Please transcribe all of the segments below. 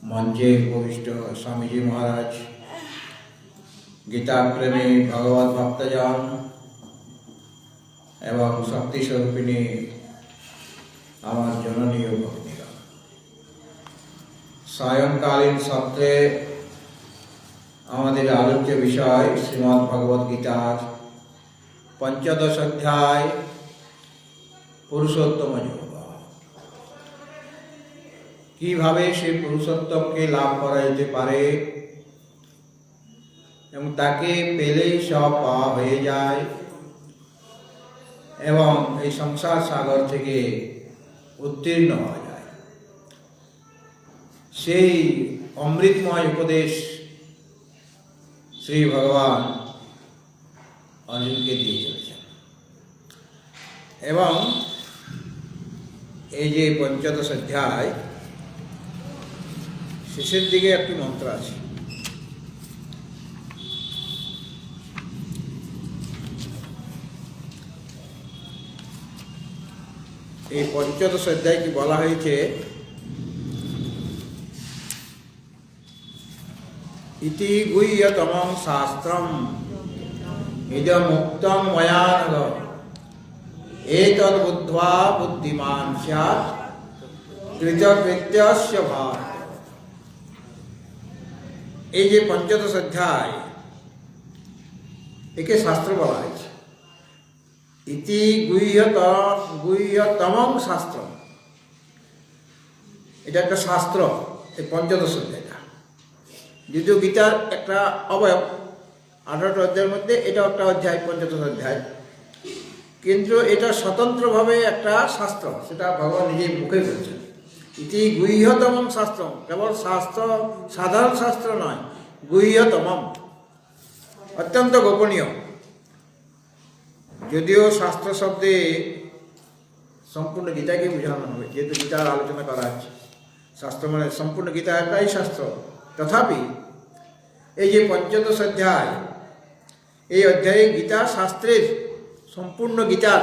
মঞ্চে উপবিষ্ট স্বামীজি মহারাজ, গীতাপ্রেমী ভগবত ভক্তজন এবং শক্তিস্বরূপিণী আমার জননী ও ভগ্নীগণ, সায়ংকালীন সত্রে আমাদের আলোচ্য বিষয় শ্রীমদ্ ভগবদ গীতার ৫ম অধ্যায় পুরুষোত্তম যোগ। কিভাবে সেই পুরুষোত্তমকে লাভ করা যেতে পারে এবং তাকে পেলেই সব পাওয়া হয়ে যায় এবং এই সংসার সাগর থেকে উত্তীর্ণ হওয়া যায়, সেই অমৃতময় উপদেশ শ্রী ভগবান অর্জুনকে দিয়ে চলেছেন। এবং এই যে ৫ম অধ্যায় শেষের দিকে একটি মন্ত্র আছে। এই ৫ম অধ্যায়কে বলা হয়েছে ইতি গুহ্যতমং শাস্ত্রম ইদমুক্তং ময়া নঘ এতদ্ বুদ্ধ্বা বুদ্ধিমান স্যাৎ কৃতকৃত্যস্য ভারত। এই যে ৫ম অধ্যায়, একে শাস্ত্র বলা হয়েছে। ইতি গুহ্যতমং শাস্ত্র, এটা একটা শাস্ত্র। এই ৫ম অধ্যায়টা যদিও গীতার একটা অবয়ব, ১৮টা অধ্যায়ের মধ্যে এটা একটা অধ্যায়, ৫ম অধ্যায়, কিন্তু এটা স্বতন্ত্রভাবে একটা শাস্ত্র, সেটা ভগবান নিজেই মুখে বলছেন। ইতি গুহ্যতমং শাস্ত্র, কেবল শাস্ত্র, সাধারণ শাস্ত্র নয়, গুহ্যতমম, অত্যন্ত গোপনীয়। যদিও শাস্ত্র শব্দে সম্পূর্ণ গীতাকে বোঝানো হবে, যেহেতু গীতার আলোচনা করা হচ্ছে। শাস্ত্র মানে সম্পূর্ণ গীতা একটাই শাস্ত্র, তথাপি এই যে ৫ম অধ্যায়, এই অধ্যায়ে গীতা শাস্ত্রের সম্পূর্ণ গীতার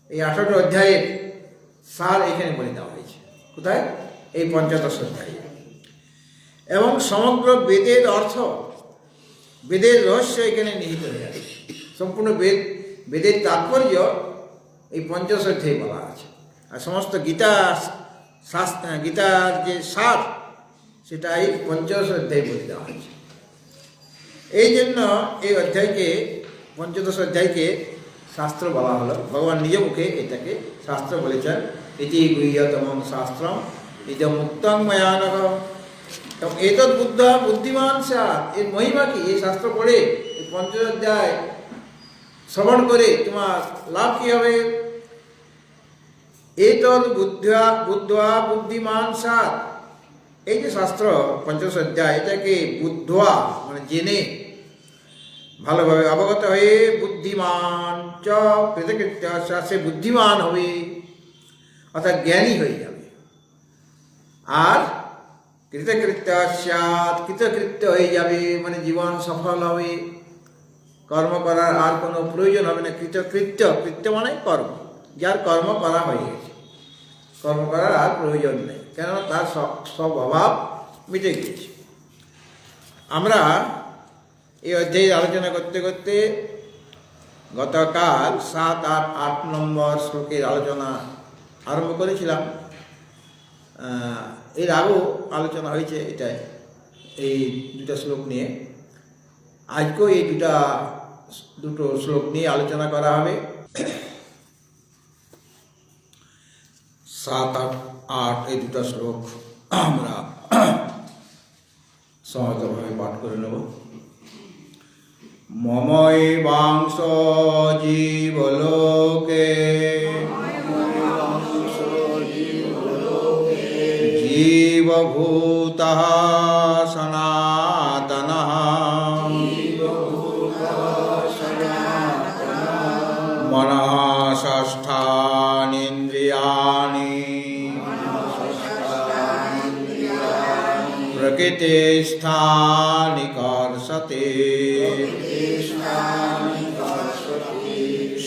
এই ১৮ অধ্যায়ের সার এখানে বলে দেওয়া হয়েছে। কোথায়? এই ৫ম অধ্যায়ে। এবং সমগ্র বেদের অর্থ, বেদের রহস্য এখানে নিহিত হয়ে আছে। সম্পূর্ণ বেদের তাৎপর্য এই ৫ম অধ্যায়ে বলা আছে। আর সমস্ত গীতার যে সার, সেটা এই ৫ম অধ্যায়ে বলে দেওয়া হয়েছে। এই জন্য এই অধ্যায়কে, ৫ম অধ্যায়কে শাস্ত্র বলা হলো। ভগবান নিজ মুখে এটাকে শাস্ত্র বলেছেন। ইতি গুহ্যতমং শাস্ত্রম ইদমুক্তং ময়া নঘ এতদ্ বুদ্ধ্যা বুদ্ধিমান স্যাৎ। এর মহিমা কি? এই শাস্ত্র পড়ে, এই ৫ম অধ্যায় শ্রবণ করে তোমার লাভ কি হবে? এতদ্ বুদ্ধ্যা বুদ্ধিমান স্যাৎ। এই যে শাস্ত্র ৫ম অধ্যায়, এটাকে বুদ্ধা মানে জেনে, ভালোভাবে অবগত হয়ে, বুদ্ধিমান চ কৃতকৃত্য, সে বুদ্ধিমান হবে, অর্থাৎ জ্ঞানী হয়ে যাবে। আর কৃতকৃত্য স্যাৎ, কৃতকৃত্য হয়ে যাবে, মানে জীবন সফল হবে, কর্ম করার আর কোনো প্রয়োজন হবে না। কৃতকৃত্য, কৃত্য মানে কর্ম, যার কর্ম করা হয়ে গেছে, কর্ম করার আর প্রয়োজন নেই, কেননা তার সব অভাব মিটে গিয়েছে। আমরা এই অধ্যায়ে আলোচনা করতে করতে গতকাল ৭, ৮ নম্বর শ্লোকের আলোচনা আরম্ভ করেছিলাম। এর আগেও আলোচনা হয়েছে এটাই, এই দুটা শ্লোক নিয়ে। আজকেও এই দুটো শ্লোক নিয়ে আলোচনা করা হবে। ৭, ৮ এই দুটা শ্লোক আমরা সহজভাবে পাঠ করে নেব। মমৈবাংশ জীবলোকে জীবভূতঃ সনাতনঃ মনঃ ষষ্ঠানীন্দ্রিয়াণি প্রকৃতিস্থানি কর্ষতে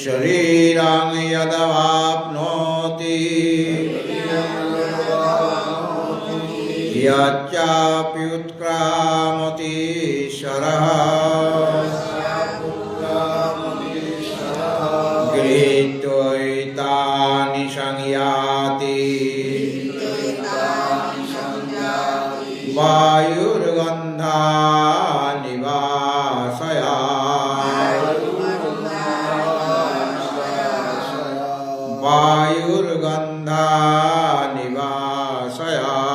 শরীরং यदवाप्नोति यच्चापि उत्क्रामति शरः गृहीत्वैतानि संयाति वायुर्गन्धानि वासयात् वायुर्गन्धानि वासयात्।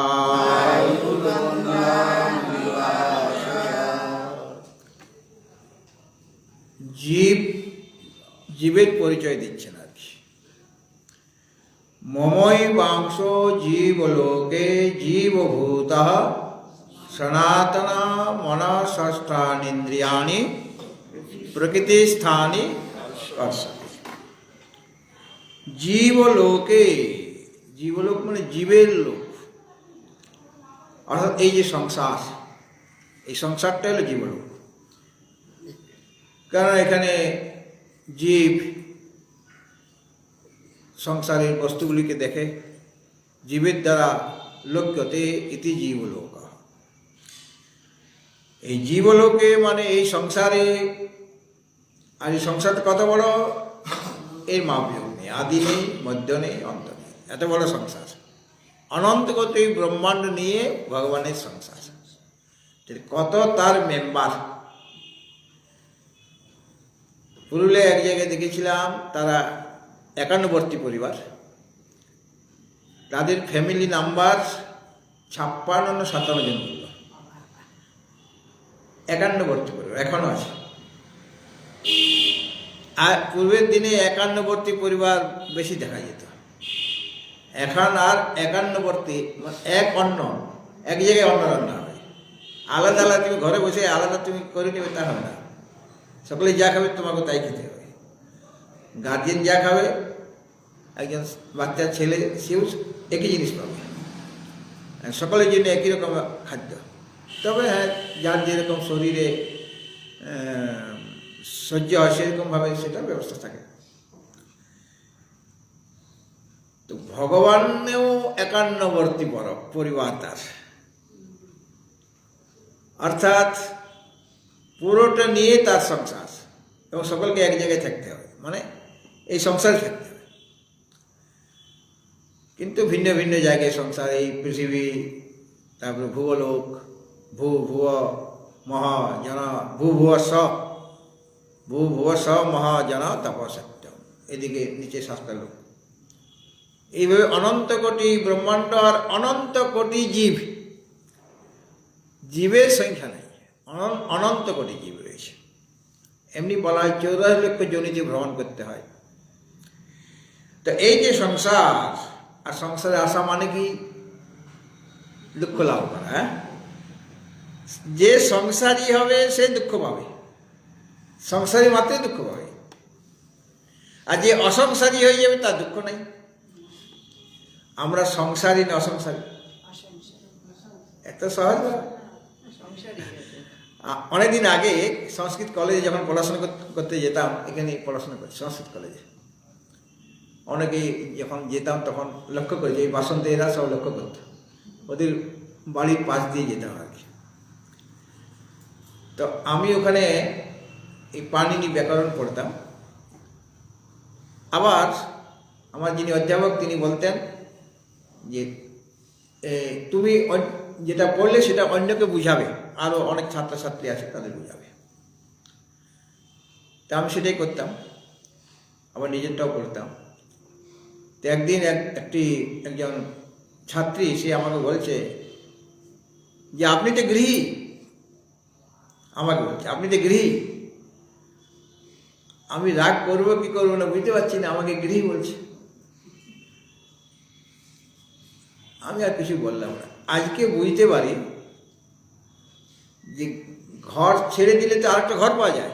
জীব জীবের পরিচয় দিচ্ছেন আর কি। মমৈ বাংশ জীবলোকে জীবভূতঃ সনাতন মনঃষ্টানীন্দ্রিয়াণি প্রকৃতিস্থানি স্পর্শতি। জীবলোকে, জীবলোক মানে জীবের লোক, অর্থাৎ এই যে সংসার, এই সংসারটা হলো জীবলোক। কারণ এখানে জীব সংসারের বস্তুগুলিকে দেখে, জীবের দ্বারা লক্ষ্যতে ইতি জীবলোক। এই জীবলোকে মানে এই সংসারে, আর এই সংসারটা কত বড়, এর মাপযোগ নেই, আদি নেই, মধ্য নেই, অন্ত নেই, এত বড় সংসার। অনন্তগত এই ব্রহ্মাণ্ড নিয়ে ভগবানের সংসার, কত তার মেম্বার। পুরুলিয়া এক জায়গায় দেখেছিলাম, তারা 51বর্তী পরিবার, তাদের ফ্যামিলি নাম্বার 56 না 57 জন বলল। 51বর্তী পরিবার এখনো আছে। আর পূর্বের দিনে 51বর্তী পরিবার বেশি দেখা যেত, এখন আর 51বর্তী এক অন্ন, এক জায়গায় অন্ন রান্না হয়, আলাদা আলাদা। তুমি ঘরে বসে আলাদা তুমি করে নেবে তা হবে না, সকলে যা খাবে তোমাকে তাই খেতে হবে। গার্জেন যা খাবে, একজন বাচ্চার ছেলে সেও একই জিনিস পাবে, সকলের জন্য একই রকম খাদ্য। তবে হ্যাঁ, যার যেরকম শরীরে সহ্য হয় সেরকমভাবে সেটা ব্যবস্থা থাকে। তো ভগবানেও 51বর্তী পরিবার তার, অর্থাৎ পুরোটা নিয়ে তার সংসার, এবং সকলকে এক জায়গায় থাকতে হবে, মানে এই সংসারে থাকতে হবে। কিন্তু ভিন্ন ভিন্ন জায়গায় সংসার, এই পৃথিবী, তারপরে ভূগোলোক, ভূ ভুব মহাজন, ভূ ভুব স মহাজন তপসত্যম, এদিকে নিচে 7টা লোক। এইভাবে অনন্ত কোটি ব্রহ্মাণ্ড আর অনন্ত কোটি জীব, জীবের সংখ্যা নেই, অনন্ত কোটি জীব রয়েছে। এমনি বলা হয় 14 লক্ষ যোনিতে ভ্রমণ করতে হয়। তো এই যে সংসার, আর সংসারে আসা মানে কি দুঃখ লাভ করা। হ্যাঁ, যে সংসারী হবে সে দুঃখ পাবে, সংসারী মাত্রই দুঃখ পাবে। আর যে অসংসারী হয়ে যাবে তার দুঃখ নেই। আমরা সংসারী না অসংসারী, এত সহজ। অনেকদিন আগে সংস্কৃত কলেজে যখন পড়াশোনা করতে যেতাম, এখানে পড়াশোনা করছি সংস্কৃত কলেজে, অনেকেই যখন যেতাম তখন লক্ষ্য করি, এই বাসন্তী এরা সব লক্ষ্য করত, ওদের বাড়ির পাশ দিয়ে যেতাম আর কি। তো আমি ওখানে এই পাণিনি ব্যাকরণ পড়তাম। আবার আমার যিনি অধ্যাপক তিনি বলতেন যে তুমি যেটা পড়লে সেটা অন্যকে বুঝাবে, আরও অনেক ছাত্রছাত্রী আছে তাদের বুঝাবে। তা আমি সেটাই করতাম, আবার নিজেরটাও করতাম। তো একদিন একজন ছাত্রী সে আমাকে বলছে যে আপনি তো গৃহী, আমাকে বলছে আপনি তো গৃহী। আমি রাগ করবো কি করবো না বুঝতে পারছি না, আমাকে গৃহী বলছে। আমি আর কিছু বললাম না। আজকে বুঝতে পারি যে ঘর ছেড়ে দিলে তো আরেকটা ঘর পাওয়া যায়।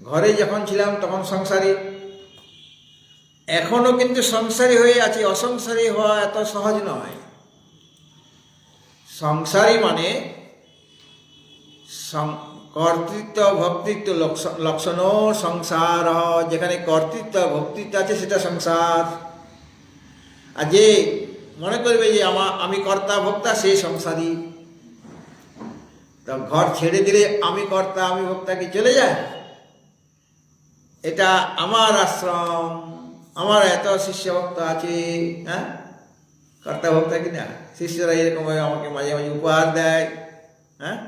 ঘরে যখন ছিলাম তখন সংসারী, এখনো কিন্তু সংসারী হয়ে আছি, অসংসারী হওয়া এত সহজ নয়। সংসারী মানে কর্তৃত্ব ভক্তিত্ব লক্ষণ সংসার, যেখানে কর্তৃত্ব ভক্তিত্ব আছে সেটা সংসার। আর যে মনে করবে যে আমি কর্তা ভোক্তা, সে সংসারী। তা ঘর ছেড়ে দিলে আমি কর্তা আমি ভোক্তা কি চলে যায়? এটা আমার আশ্রম, আমার এত শিষ্য ভক্ত আছে, হ্যাঁ, কর্তা ভোক্তা কিনা। শিষ্যরা এরকমভাবে আমাকে মাঝে মাঝে উপহার দেয়, হ্যাঁ,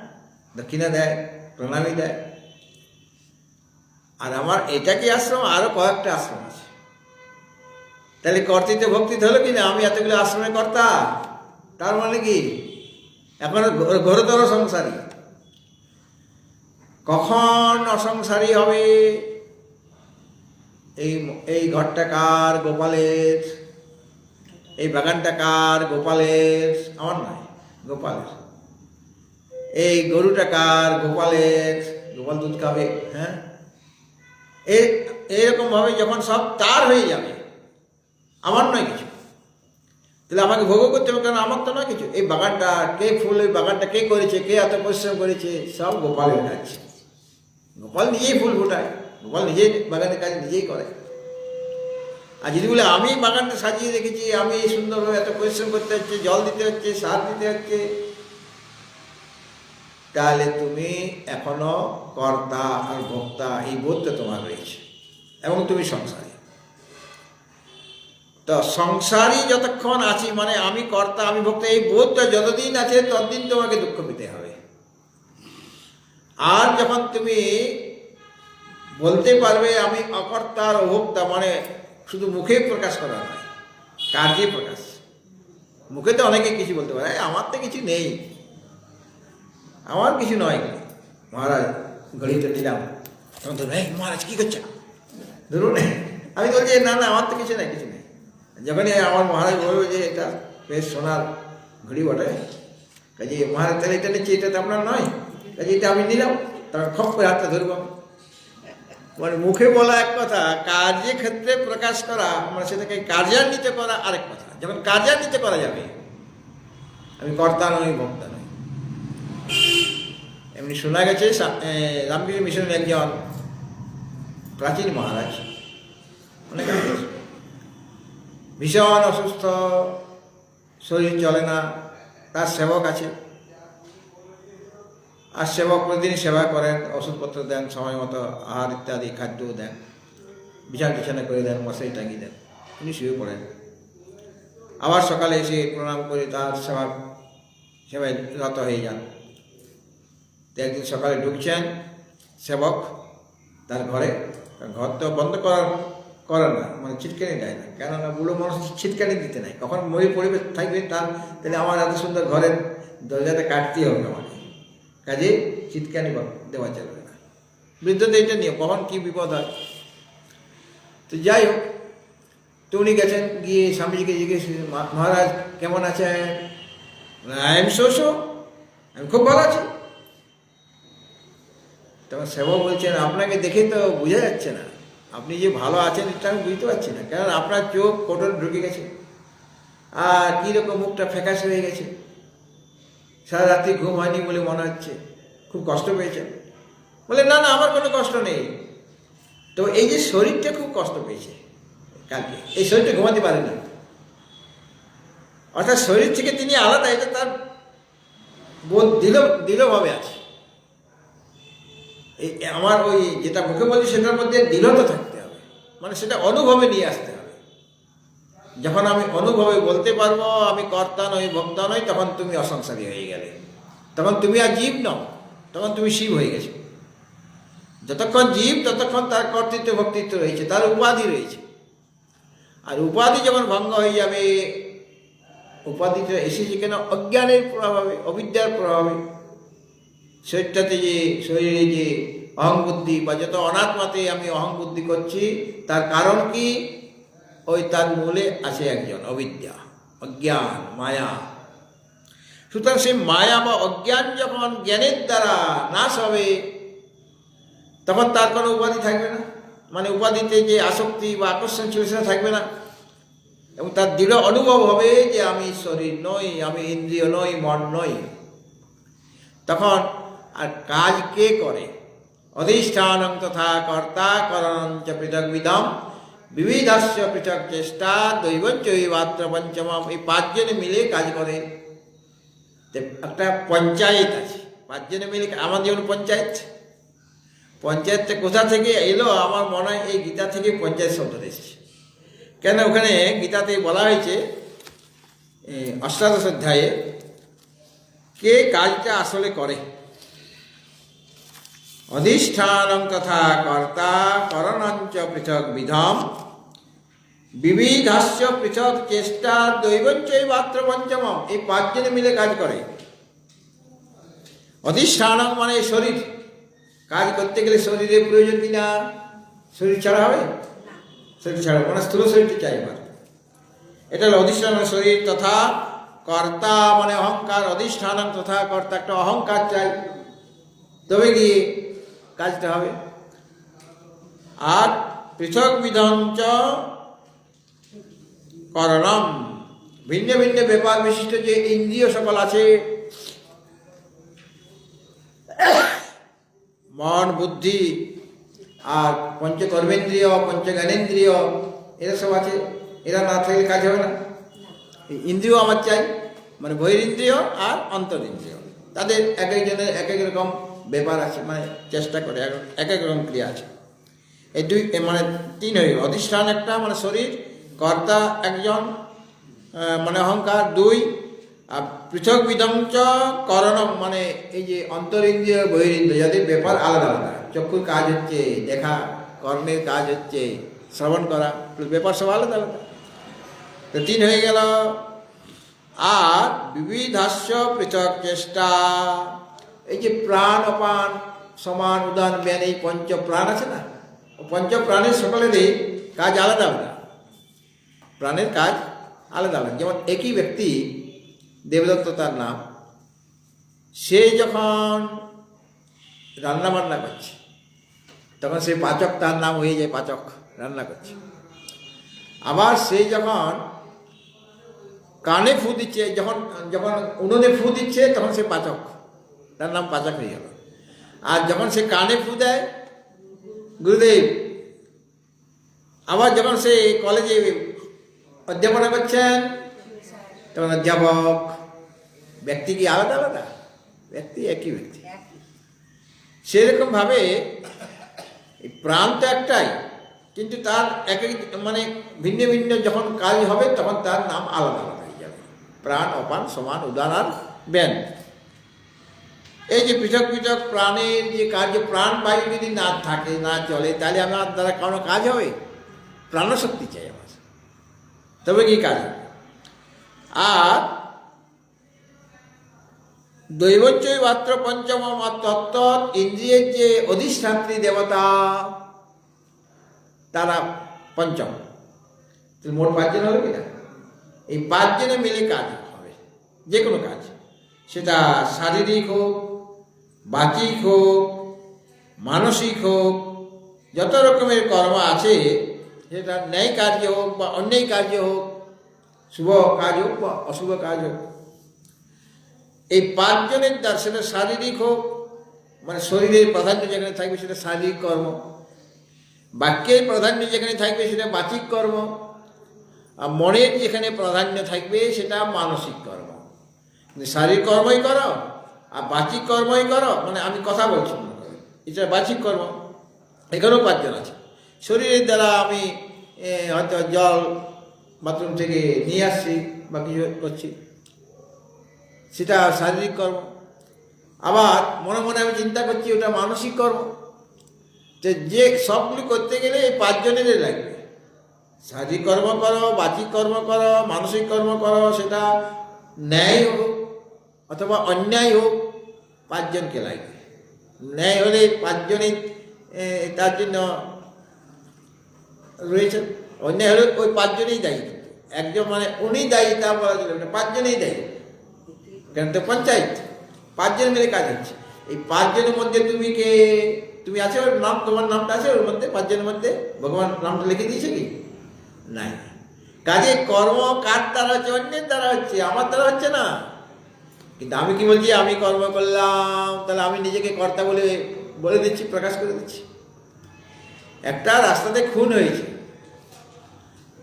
দক্ষিণা দেয়, প্রণামী দেয়। আর আমার এটা কি আশ্রম, আরো কয়েকটা আশ্রম আছে। তাহলে কর্তৃত্ব ভক্তিতে হলো কিনা আমি এতগুলো আশ্রমে কর্তা, তার মানে কি এখন ঘোরতর সংসারী। কখন অসংসারী হবে? এই ঘরটা কার? গোপালের। এই বাগানটা কার? গোপালের, আমার নয়, গোপালের। এই গরুটা কার? গোপালের, গোপাল দুধ খাবে, হ্যাঁ। এইরকম ভাবে যখন সব তার হয়ে যাবে, আমার নয় কিছু, তাহলে আমাকে ভোগ করতে হবে, কারণ আমার তো নয় কিছু। এই বাগানটা কে, ফুল, এই বাগানটা কে করেছে, কে এত পরিশ্রম করেছে, সব গোপালের কাজ। গোপাল নিজেই ফুল ফোটায়, গোপাল নিজেই বাগানের কাজ নিজেই করে। আর যদি বলে আমি বাগানটা সাজিয়ে রেখেছি, আমি সুন্দরভাবে এত পরিশ্রম করতে হচ্ছে, জল দিতে হচ্ছে, সার দিতে হচ্ছে, তাহলে তুমি এখনো কর্তা আর ভোক্তা এই বোধটা তোমার রয়েছে, এবং তুমি সংসারী। তো সংসারী যতক্ষণ আছি, মানে আমি কর্তা আমি ভোক্তা, এই বোধটা যতদিন আছে ততদিন তোমাকে দুঃখ পেতে হবে। আর যখন তুমি বলতে পারবে আমি অকর্তা আর অভোক্তা, মানে শুধু মুখে প্রকাশ করা নয়, কার্যে প্রকাশ। মুখে তো অনেকে কিছু বলতে পারে, আমার তো কিছু নেই, আমার কিছু নয়। মহারাজ ঘড়িতে দিলাম, তখন তো মহারাজ কি করছে, ধরুন আমি বলছি না না আমার তো কিছু নেই, কিছু নেই। যখনই আমার মহারাজ বলবে যে এটা বেশ সোনার ঘড়ি বটে, কাজে মহারাজ তাহলে এটা নিচ্ছি, এটা তো আপনার নয়, কাজে এটা আমি নিলাম, তখন খপ করে হাতটা ধরবো। মানে মুখে বলা এক কথা, কার্যে ক্ষেত্রে প্রকাশ করা, মানে সেটাকে কার্যান্বিত করা আরেক কথা। যখন কার্যান্বিত করা যাবে, আমি কর্তা নই ভোক্তা নই। এমনি শোনা গেছে রামকৃষ্ণ মিশনের একজন প্রাচীন মহারাজ, অনেক ভীষণ অসুস্থ, শরীর চলে না, তার সেবক আছে, আর সেবক প্রতিদিন সেবা করেন, ওষুধপত্র দেন, সময় মতো আহার ইত্যাদি খাদ্যও দেন, বিছানা করে দেন, মশারি টাঙিয়ে দেন, উনি শুয়ে পড়েন। আবার সকালে এসে প্রণাম করে তার সেবায় রত হয়ে যান। তো একদিন সকালে ঢুকছেন সেবক তার ঘরে, ঘর তো বন্ধ করে না, মানে ছিটকানি দেয় না, কেননা বুড়ো মানুষ ছিটকানি দিতে নাই, কখন মই পরিবেশ থাকবে তার, তাহলে আমার এত সুন্দর ঘরের দরজাটা কাটতেই হবে আমাকে, কাজে চিৎকানি দেওয়া চলবে না। বৃদ্ধদের এটা নিয়ে কখন কি বিপদ হয়। তো যাই হোক, তো উনি গেছেন, গিয়ে স্বামীজিকে জিজ্ঞেস, মহারাজ কেমন আছেন? আই এম সো, আমি খুব ভালো আছি। তখন সেবক বলছেন, আপনাকে দেখে তো বোঝা যাচ্ছে না, আপনি যে ভালো আছেন এটা আমি বুঝতে পারছি না, কারণ আপনার চোখ কোটর ঢুকে গেছে, আর কীরকম মুখটা ফ্যাকাশে হয়ে গেছে, সারা রাত্রি ঘুম হয়নি বলে মনে হচ্ছে, খুব কষ্ট পেয়েছেন। বলে না না আমার কোনো কষ্ট নেই। তো এই যে শরীরটা খুব কষ্ট পেয়েছে কালকে, এই শরীরটা ঘুমাতে পারেনি, অর্থাৎ শরীর থেকে তিনি আলাদা, এটা তার বোধ দৃঢ়ভাবে আছে। এই আমার ওই যেটা মুখে বলছি সেটার মধ্যে দৃঢ়তা থাকতে হবে, মানে সেটা অনুভবে নিয়ে আসতে হবে। যখন আমি অনুভবে বলতে পারবো আমি কর্তা নই ভোক্তা নই, তখন তুমি অসংসারী হয়ে গেলে, তখন তুমি আর জীব নও, তখন তুমি শিব হয়ে গেছো। যতক্ষণ জীব ততক্ষণ তার কর্তৃত্ব ভক্তিত্ব রয়েছে, তার উপাধি রয়েছে। আর উপাধি যখন ভঙ্গ হয়ে যাবে, উপাধিটা এসেছে কেন? অজ্ঞানের প্রভাবে, অবিদ্যার প্রভাবে। শরীরটাতে যে শরীরে যে অহং বুদ্ধি বা যত অনাত্মাতে আমি অহং বুদ্ধি করছি, তার কারণ কি? ওই তার মূলে আছে একজন অবিদ্যা, অজ্ঞান, মায়া। সুতরাং সেই মায়া বা অজ্ঞান যখন জ্ঞানের দ্বারা নাশ হবে, তখন তার কোনো উপাধি থাকবে না, মানে উপাধিতে যে আসক্তি বা আকর্ষণ ছিল সেটা থাকবে না, এবং তার দৃঢ় অনুভব হবে যে আমি শরীর নই, আমি ইন্দ্রিয় নই, মন নই। তখন আর কাজ কে করে? অধিষ্ঠানং তথা কর্তা করণঞ্চ পৃথক বিদম বিবিধাস্য পৃথক চেষ্টা দৈবঞ্চৈবাত্র পঞ্চমম, এই পাঁচজনে মিলে কাজ করে। একটা পঞ্চায়েত আছে, পাঁচজনে মিলে, আমার যেমন পঞ্চায়েত, পঞ্চায়েতটা কোথা থেকে এলো? আমার মনে হয় এই গীতা থেকে পঞ্চায়েত শব্দটা এসেছে। কেন ওখানে গীতাতে বলা হয়েছে অষ্টাদশ অধ্যায়ে কে কাজটা আসলে করে। অধিষ্ঠানং তথা কর্তা করণঞ্চ পৃথক বিধম বিবিধাস্য পৃথক চেষ্টা দৈবঞ্চৈবাত্র পঞ্চমম, এই পাঁচজনে মিলে কাজ করে। অধিষ্ঠানং মানে শরীর, কাজ করতে গেলে শরীরের প্রয়োজন কিনা? শরীর ছাড়া হবে? শরীর ছাড়া মানে স্থূল শরীরটা চাই আমার। এটা হলো অধিষ্ঠান শরীর। তথা কর্তা মানে অহংকার, অধিষ্ঠানং তথা কর্তা, একটা অহংকার চাই, তবে গিয়ে কাজটা হবে। আর পৃথক বিধঞ্চ করণম, ভিন্ন ভিন্ন ব্যাপার বিশিষ্ট যে ইন্দ্রিয় সকল আছে, মন বুদ্ধি আর পঞ্চকর্মেন্দ্রিয় পঞ্চজ্ঞানেন্দ্রিয় এরা সব আছে, এরা না থাকলে কাজ হবে না। ইন্দ্রিয় আমার চাই, মানে বহিরিন্দ্রিয় আর অন্তরিন্দ্রিয়, তাদের এক একজনের এক এক রকম ব্যাপার আছে, মানে চেষ্টা করে এক এক রকম ক্রিয়া আছে। এই দুই মানে তিন হয়ে গেল। অধিষ্ঠান একটা মানে শরীর, কর্তা একজন মানে অহংকার দুই, আর পৃথক বিধঞ্চ করণম মানে এই যে অন্তরিন্দ্রিয় বহিরিন্দ্রিয়, যাদের ব্যাপার আলাদা আলাদা। চক্ষুর কাজ হচ্ছে দেখা, কর্ণের কাজ হচ্ছে শ্রবণ করা, ব্যাপার সব আলাদা আলাদা। তো তিন হয়ে গেল। আর বিবিধাস্য পৃথক চেষ্টা, এই যে প্রাণ অপান সমান উদান জ্ঞান, এই পঞ্চ প্রাণ আছে না, পঞ্চ প্রাণের সকলেরই কাজ আলাদা আলাদা, প্রাণের কাজ আলাদা আলাদা। যেমন একই ব্যক্তি, দেবদত্ত তার নাম, সে যখন রান্না বান্না করছে তখন সে পাচক, তার নাম হয়ে যায় পাচক, রান্না করছে। আবার সে যখন কানে ফু দিচ্ছে, যখন যখন উনুনে ফু দিচ্ছে তখন সে পাচক, তার নাম পাচক হয়ে গেল। আর যখন সে কানে ফু দেয় গুরুদেব, আবার যখন সে কলেজে অধ্যাপনা করছেন তখন অধ্যাপক। ব্যক্তি কি আলাদা আলাদা? ব্যক্তি একই ব্যক্তি। সেরকম ভাবে প্রাণ তো একটাই, কিন্তু তার এক এক মানে ভিন্ন ভিন্ন যখন কাজ হবে তখন তার নাম আলাদা আলাদা হয়ে যাবে। প্রাণ অপান সমান উদান আর জ্ঞান, এই যে পৃথক পৃথক প্রাণের যে কার্য, প্রাণ বায়ু যদি না থাকে, না চলে, তাহলে আমার দ্বারা কোনো কাজ হবে? প্রাণশক্তি চাই আমার, তবে কি কাজ হবে। আর দৈবঞ্চৈবাত্র পঞ্চমম তত্ত্ব, ইন্দ্রিয়ের যে অধিষ্ঠাত্রী দেবতা তারা পঞ্চম। মোট পাঁচজন হবে কিনা? এই পাঁচজনে মিলে কাজ হবে, যে কোনো কাজ, সেটা শারীরিক হোক, বাচিক হোক, মানসিক হোক, যত রকমের কর্ম আছে, সেটা ন্যায় কার্য হোক বা অন্যায় কার্য হোক, শুভ কাজ হোক বা অশুভ কাজ হোক, এই পাঁচজনের দ্বারা, সেটা শারীরিক হোক মানে শরীরের প্রাধান্য যেখানে থাকবে সেটা শারীরিক কর্ম, বাক্যের প্রাধান্য যেখানে থাকবে সেটা বাচিক কর্ম, আর মনের যেখানে প্রাধান্য থাকবে সেটা মানসিক কর্ম। শারীরিক কর্মই করো আর বাচিক কর্মই করো, মানে আমি কথা বলছি মনে করি, এটা বাচিক কর্ম। এখানেও পাঁচজন আছে। শরীরের দ্বারা আমি হয়তো জল বাথরুম থেকে নিয়ে আসছি বা কিছু করছি, সেটা শারীরিক কর্ম। আবার মনে মনে আমি চিন্তা করছি, ওটা মানসিক কর্ম। যে সবগুলি করতে গেলে এই পাঁচজনেরই লাগবে। শারীরিক কর্ম করো, বাচিক কর্ম করো, মানসিক কর্ম করো, সেটা ন্যায় হোক অথবা অন্যায় হোক, পাঁচজনকে লাগবে। ন্যায় হলে পাঁচজনই তার জন্য রয়েছে, অন্যায় হলে ওই পাঁচজনেই দায়ী। একজন মানে উনি দায়ী তা বলা যাবে না, পাঁচজনেই দায়ী। কেন তো পঞ্চায়েত, পাঁচজন মিলে কাজ হচ্ছে। এই পাঁচজনের মধ্যে তুমি কে? তুমি আছে ওর নাম, তোমার নামটা আছে ওর মধ্যে, পাঁচজনের মধ্যে ভগবান নামটা লিখে দিয়েছে কি? নাই। কাজে কর্ম কার দ্বারা হচ্ছে? অন্যের দ্বারা হচ্ছে, আমার দ্বারা হচ্ছে না। কিন্তু আমি কি বলছি? আমি কর্ম করলাম, তাহলে আমি নিজেকে কর্তা বলে বলে দিচ্ছি, প্রকাশ করে দিচ্ছি। একটা রাস্তাতে খুন হয়েছে,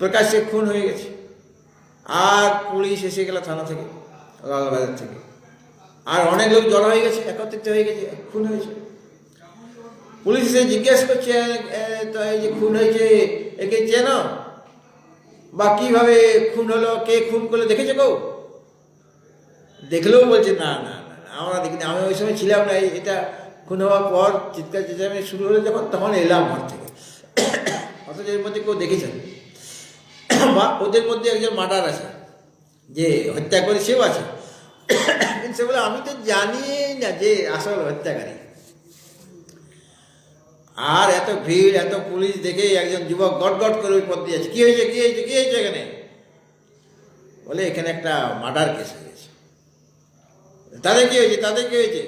প্রকাশ্যে খুন হয়ে গেছে। আর পুলিশ এসে গেল থানা থেকে, লালবাজার থেকে, আর অনেক লোক জড়ো হয়ে গেছে, একত্রিত হয়ে গেছে, খুন হয়েছে। পুলিশ এসে জিজ্ঞেস করছে, তো এই যে খুন হয়েছে একে চেনো, বা কিভাবে খুন হলো, কে খুন করলো দেখেছো কেউ? দেখলেও বলছে না না না আমরা দেখিনি, আমি ওই সময় ছিলাম না। এটা খুন হওয়ার পর চিৎকার চেঁচামেচি শুরু হলো যখন, তখন এলাম ঘর থেকে। অথচ এর মধ্যে কেউ দেখেছেন? বা ওদের মধ্যে একজন মার্ডার আছে, যে হত্যা করে সেও আছে, কিন্তু সে বলে আমি তো জানি না যে আসল হত্যাকারী। আর এত ভিড়, এত পুলিশ দেখে একজন যুবক গট গট করে ওই পথ দিয়ে আছে। কি হয়েছে, কি হয়েছে, কি হয়েছে এখানে? বলে এখানে একটা মার্ডার কেস হয়ে গেছে। তাদের কি হয়েছে, তাদের কি হয়েছে?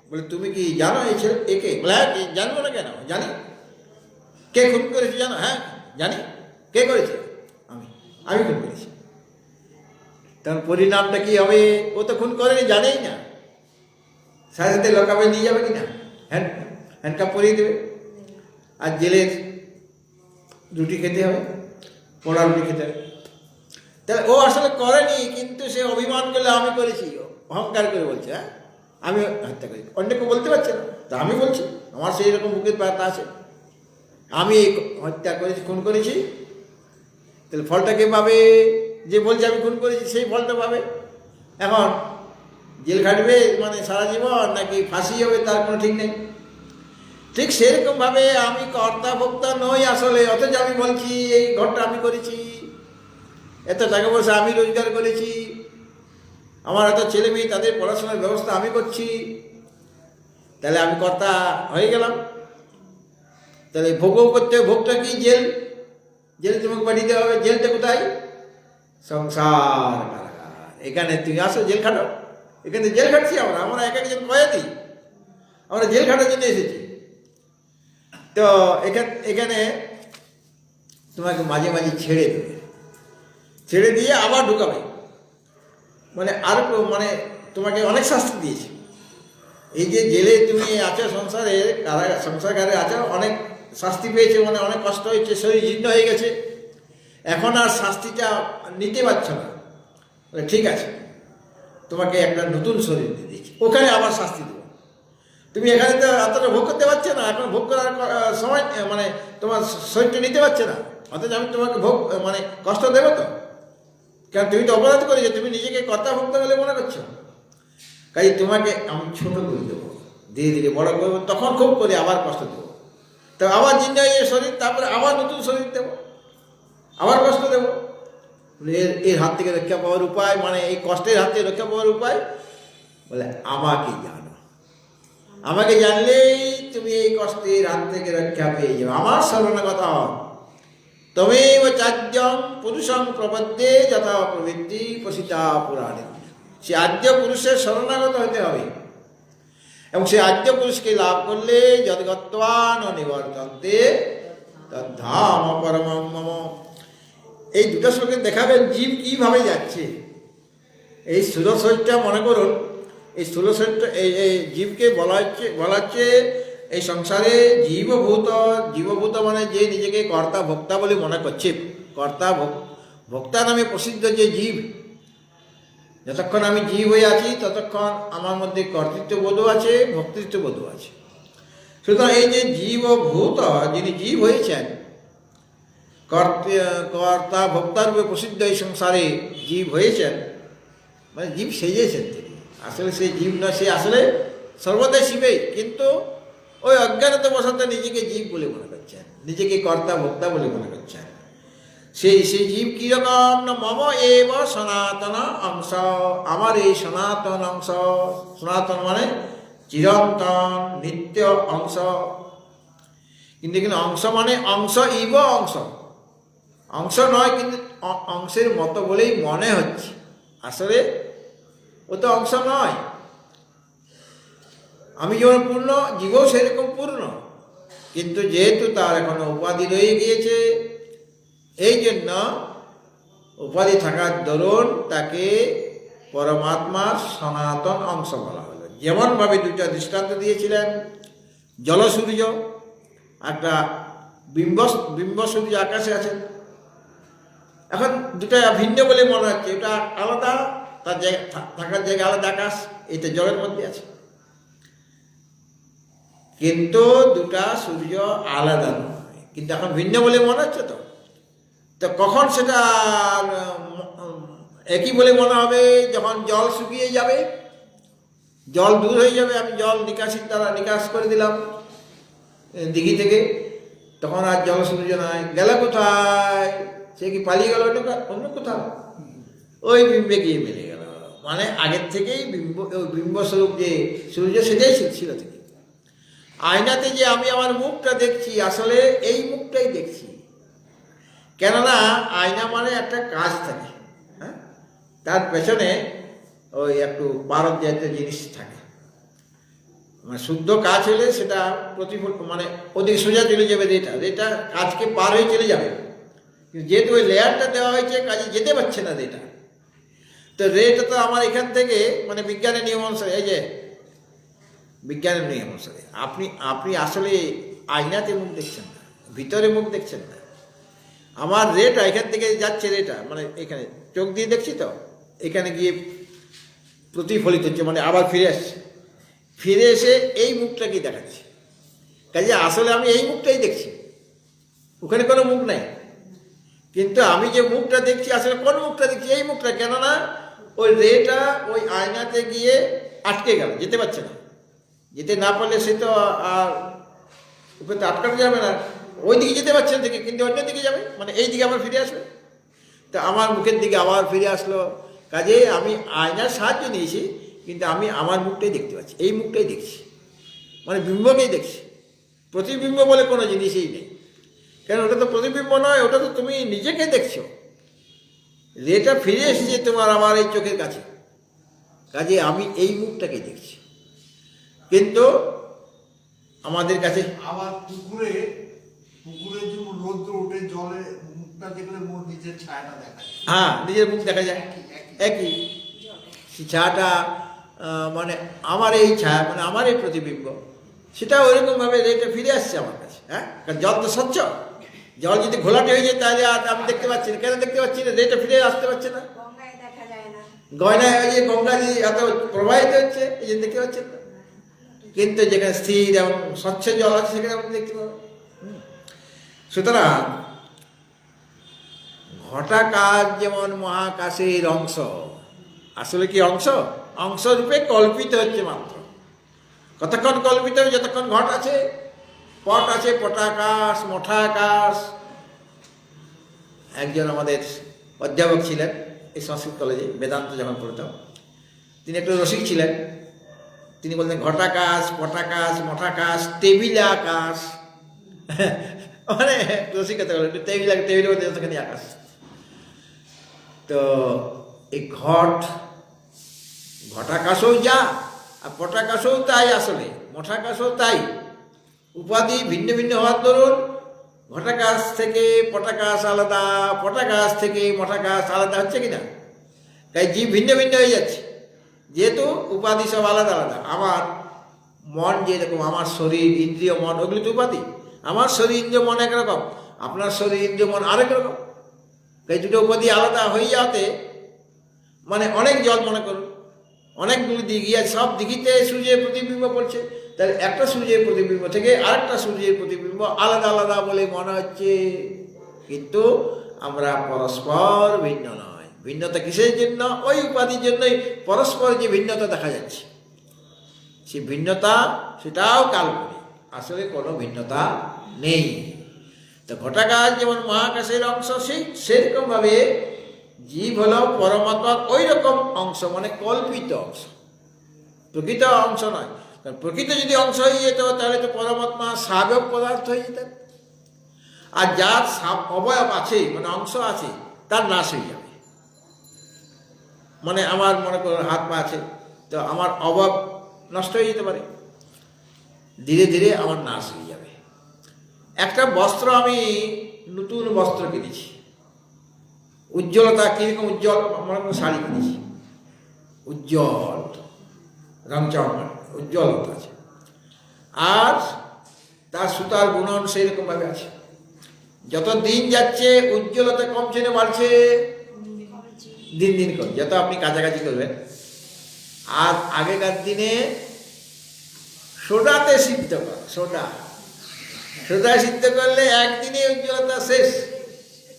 বলে তুমি কি জানো এই ছেলে একে? বলে হ্যাঁ, জানবো না কেন, জানি। কে খুন করেছে জানো? হ্যাঁ জানি। কে করেছে? আমি খুন করেছি। তখন পরিণামটা কি হবে? ও তো খুন করেনি, জানেই না। সাথে সাথে লোকাবে নিয়ে যাবে কিনা, হ্যান্ডকাপ পরিয়ে দেবে, আর জেলের রুটি খেতে হবে, পোড়া রুটি খেতে হবে। তাহলে ও আসলে করেনি, কিন্তু সে অভিমান করলে আমি করেছি, অহংকার করে বলছে হ্যাঁ আমি হত্যা করেছি। অন্যকে বলতে পারছে না, তা আমি বলছি, আমার সেই রকম বুকের পাতা আছে, আমি হত্যা করেছি, খুন করেছি। তাহলে ফলটা কে পাবে? যে বলছে আমি খুন করেছি সেই ফলটা পাবে। এখন জেল খাটবে মানে সারা জীবন, নাকি ফাঁসি হবে তার কোনো ঠিক নেই। ঠিক সেরকমভাবে আমি কর্তা ভোক্তা নই আসলে, অথচ আমি বলছি এই ঘরটা আমি করেছি, এত টাকা পয়সা আমি রোজগার করেছি, আমার এত ছেলে মেয়ে তাদের পড়াশোনার ব্যবস্থা আমি করছি, তাহলে আমি কর্তা হয়ে গেলাম। তাহলে ভোগও করতে, ভোগটা কি? জেল। জেলে তোমাকে পাঠিয়ে দেওয়া হবে। জেলটা কোথায়? সংসার কারাগার। এখানে তুমি আসো জেল খাটো, এখানে জেল খাটছি আমরা, আমরা এক একজন কয়েদি, আমরা জেল খাটার জন্য এসেছি। তো এখানে তোমাকে মাঝে মাঝে ছেড়ে দেবে, ছেড়ে দিয়ে আবার ঢুকাবে, মানে আর মানে তোমাকে অনেক শাস্তি দিয়েছে। এই যে জেলে তুমি আছো, সংসারঘরে আছো, অনেক শাস্তি পেয়েছে, মানে অনেক কষ্ট হয়েছে, শরীর জীর্ণ হয়ে গেছে, এখন আর শাস্তিটা নিতে পারছো না। ঠিক আছে, তোমাকে একটা নতুন শরীর দিয়ে দিচ্ছি, ওখানে আবার শাস্তি দেবো। তুমি এখানে তো এতটা ভোগ করতে পারছো না, এখন ভোগ করার সময় মানে তোমার শরীরটা নিতে পারছে না, অথচ আমি তোমাকে ভোগ মানে কষ্ট দেবো তো, কারণ তুমি তো অপরাধ করেছো, তুমি নিজেকে কর্তা ভোক্তা বলে মনে করছো। কাজে তোমাকে আমি ছোট করে দেবো, ধীরে ধীরে বড় করবো, তখন খুব করে আবার কষ্ট দেবো, তো আবার জিন্দা শরীর, তারপরে আবার নতুন শরীর দেবো, আবার কষ্ট দেবো। এর হাত থেকে রক্ষা পাওয়ার উপায়, মানে এই কষ্টের হাত থেকে রক্ষা পাওয়ার উপায়, বলে আমাকে জানো, আমাকে জানলেই তুমি এই কষ্টের হাত থেকে রক্ষা পেয়ে যাবে। আমার শরণাগত হও, তমেব চার্যং পুরুষং প্রপদ্যে যথা প্রবৃত্তি প্রসিতা পুরাণে। সে আদ্য পুরুষের শরণাগত হতে হবে, এবং সে আদ্য পুরুষকে লাভ করলে যদ্গত্বান নিবর্তন্তে তদ্ধাম পরমং মম। এই দুটো শ্লোকে দেখাবেন জীব কিভাবে যাচ্ছে। এই স্থূল শরীরটা মনে করুন, এই স্থূল শরীরটা এই জীবকে বলা হচ্ছে এই সংসারে জীবভূত মানে যে নিজেকে কর্তা ভোক্তা বলে মনে করছে, কর্তা ভোক্তা নামে প্রসিদ্ধ যে জীব, যতক্ষণ আমি জীব হয়ে আছি ততক্ষণ আমার মধ্যে কর্তৃত্ববোধও আছে, ভোক্তৃত্ববোধও আছে। সুতরাং এই যে জীবভূত, যিনি জীব হয়েছেন, কর্তা ভোক্তার রূপে প্রসিদ্ধ এই সংসারে জীব হয়েছেন, মানে জীব সেজেছেন তিনি। আসলে সে জীব নয়, সে আসলে সর্বদাই শিবেই, কিন্তু ওই অজ্ঞানতাবশত নিজেকে জীব বলে মনে করছেন, নিজেকে কর্তা ভোক্তা বলে মনে করছেন। সেই জীব কিরকম না, মম এব সনাতন অংশ, আমার এই সনাতন অংশ। সনাতন মানে চিরন্তন নিত্য অংশ, কিন্তু অংশ মানে অংশ ইব অংশ, অংশ নয়, কিন্তু অংশের মতো বলেই মনে হচ্ছে, আসলে ও তো অংশ নয়। আমি যেমন পূর্ণ, জীবও সেরকম পূর্ণ, কিন্তু যেহেতু তার এখনো উপাধি রয়ে গিয়েছে, এই জন্য উপাধি থাকার দরুন তাকে পরমাত্মার সনাতন অংশ বলা হলো। যেমনভাবে দুটা দৃষ্টান্ত দিয়েছিলেন, জলসূর্য, একটা বিম্ব সূর্য আকাশে আছেন, এখন দুটা ভিন্ন বলে মনে হচ্ছে, ওটা আলাদা, তার জায়গা থাকার জায়গা আলাদা, আকাশ এটা জলের মধ্যে আছে, কিন্তু দুটা সূর্য আলাদা নয়, কিন্তু এখন ভিন্ন বলে মনে হচ্ছে। তো কখন সেটা একই বলে মনে হবে? যখন জল শুকিয়ে যাবে, জল দূর হয়ে যাবে, আমি জল নিকাশির দ্বারা নিকাশ করে দিলাম দিঘি থেকে, তখন আর জল সূর্য নয়, গেল কোথায়? সে কি পালিয়ে গেল অন্য কোথাও? ওই বিম্বে গিয়ে মিলে গেল। মানে আগের থেকেই বিম্বস্বরূপ যে সূর্য, সেটাই ছিল থেকে। আয়নাতে যে আমি আমার মুখটা দেখছি, আসলে এই মুখটাই দেখছি। কেননা আয়না মানে একটা কাঁচ থাকে, হ্যাঁ, তার পেছনে ওই একটু পারদ জাতীয় জিনিস থাকে। মানে শুদ্ধ কাঁচ হলে সেটা মানে ওদিকে সোজা চলে যাবে, রেটা কাঁচকে পার হয়ে চলে যাবে। কিন্তু যেহেতু ওই লেয়ারটা দেওয়া হয়েছে, কাজে যেতে পারছে না রেটা। তো রেটা তো আমার এখান থেকে, মানে বিজ্ঞানের নিয়ম অনুসারে, এই যে বিজ্ঞানের নিয়ম অনুসারে আপনি আসলে আয়নাতে মুখ দেখছেন না, ভিতরে মুখ দেখছেন না। আমার রেটা এখান থেকে যাচ্ছে, রেটা মানে এখানে চোখ দিয়ে দেখছি, তো এখানে গিয়ে প্রতিফলিত হচ্ছে, মানে আবার ফিরে আসছে, ফিরে এসে এই মুখটাকেই দেখাচ্ছে। কাজে আসলে আমি এই মুখটাই দেখছি, ওখানে কোনো মুখ নাই। কিন্তু আমি যে মুখটা দেখছি, আসলে কোন মুখটা দেখছি? এই মুখটা। কেননা ওই রেটা ওই আয়নাতে গিয়ে আটকে গেল, যেতে পারছে না। যেতে না পারলে সে তো আর ওকে তো আটকানো যাবে না, ওই দিকে যেতে পারছে না দিকে, কিন্তু অন্য দিকে যাবে, মানে এই দিকে আবার ফিরে আসবে। তো আমার মুখের দিকে আবার ফিরে আসলো। কাজে আমি আয়নার সাহায্য নিয়েছি, কিন্তু আমি আমার মুখটাই দেখতে পাচ্ছি, এই মুখটাই দেখছি, মানে বিম্বকেই দেখছি। প্রতিবিম্ব বলে কোনো জিনিসই নেই, কেন ওটা তো প্রতিবিম্ব নয়, ওটা তো তুমি নিজেকে দেখছো। রেটা ফিরে এসেছে তোমার আমার এই চোখের কাছে, কাজে আমি এই মুখটাকে দেখছি। কিন্তু আমাদের কাছে আবার পুকুরে যে রৌদ্র উঠে জলে মুখটা দেখলে মোর নিজের ছায়াটা দেখা যায়। হ্যাঁ, নিজের মুখ দেখা যায়, একই ছায়াটা, মানে আমার এই ছায়া, মানে আমার এই প্রতিবিম্ব, সেটা ওইরকমভাবে রেটা ফিরে আসছে আমার কাছে। হ্যাঁ, কারণ জল তো স্বচ্ছ, জল যদি ঘোলাটে হয়ে যায় তাহলে আর আমি দেখতে পাচ্ছি না। কেন দেখতে পাচ্ছি না? রেটা ফিরে আসতে পারছে না, গয়নায় ওই যে গঙ্গা যে এত প্রবাহিত হচ্ছে, এই জন্য দেখতে পাচ্ছেন না। কিন্তু যেখানে স্থির এবং স্বচ্ছ জল আছে, সেখানে আপনি দেখতে পাবেন। সুতরাং ঘটাকাশ যেমন মহাকাশের অংশ, আসলে কি অংশ? অংশ রূপে কল্পিত হচ্ছে মাত্র। কতক্ষণ কল্পিত হবে? যতক্ষণ ঘট আছে, পট আছে, পটাকাশ, মঠাকাশ। একজন আমাদের অধ্যাপক ছিলেন এই সংস্কৃত কলেজে, বেদান্ত যখন পড়তাম, তিনি একটু রসিক ছিলেন। তিনি বলতেন ঘটাকাশ, পটাকাশ, মঠাকাশ, টেবিল আকাশ। মানে রসিকতা বলেন, টেবিলের মধ্যে যতখানি আকাশ। তো এই ঘটাকাশও যা, আর পটাকাশও তাই, আসলে মঠাকাশও তাই। উপাধি ভিন্ন ভিন্ন হওয়ার দরুন ঘটাকাশ থেকে পটাকাশ আলাদা, পটাকাশ থেকে মঠাকাশ আলাদা হচ্ছে কিনা? তাই জীব ভিন্ন ভিন্ন হয়ে যাচ্ছে, যেহেতু উপাধি সব আলাদা আলাদা। আমার মন যেরকম, আমার শরীর ইন্দ্রিয় মন, ওগুলি তো উপাধি। আমার শরীর ইন্দ্রিয় মন একরকম, আপনার শরীর ইন্দ্রিয় মন আরেক রকম। তাই দুটো উপাধি আলাদা হয়ে যাওয়াতে, মানে অনেক জল মনে করুন, অনেকগুলি দিঘি আছে, সব দিঘিতে সূর্যের প্রতিবিম্ব পড়ছে। তাহলে একটা সূর্যের প্রতিবিম্ব থেকে আরেকটা সূর্যের প্রতিবিম্ব আলাদা আলাদা বলে মনে হচ্ছে, কিন্তু আমরা পরস্পর ভিন্ন নয়। ভিন্নতা কিসের জন্য? ওই উপাধির জন্যই পরস্পর যে ভিন্নতা দেখা যাচ্ছে, সেই ভিন্নতা সেটাও কাল্পনিক, আসলে কোনো ভিন্নতা নেই। তো ঘটাকাশ যেমন মহাকাশের অংশ, সেরকমভাবে জীব হলো পরমাত্মার ওই রকম অংশ, মানে কল্পিত অংশ, প্রকৃত অংশ নয়। কারণ প্রকৃত যদি অংশ হয়ে যেত, তাহলে তো পরমাত্মা সাবেক পদার্থ হয়ে যেতেন। আর যার অবয়ব আছে, মানে অংশ আছে, তার নাশ হয়ে যাবে। মানে আমার মনে করুন হাত পা আছে, তো আমার অবয়ব নষ্ট হয়ে যেতে পারে, ধীরে ধীরে আমার নাশ হয়ে যাবে। একটা বস্ত্র, আমি নতুন বস্ত্র কিনেছি, উজ্জ্বলতা কিরকম উজ্জ্বল, মনে করুন শাড়ি কিনেছি, উজ্জ্বল রংচমক, উজ্জ্বলতা আছে, আর তার সুতার গুণন সেই রকমভাবে আছে। যত দিন যাচ্ছে উজ্জ্বলতা কমছে না বাড়ছে? দিন দিন কম, যত আপনি কাছাকাছি করবেন। আর আগেকার দিনে সোডাতে সিদ্ধ করা, সোডায় সিদ্ধ করলে একদিনে উজ্জ্বলতা শেষ।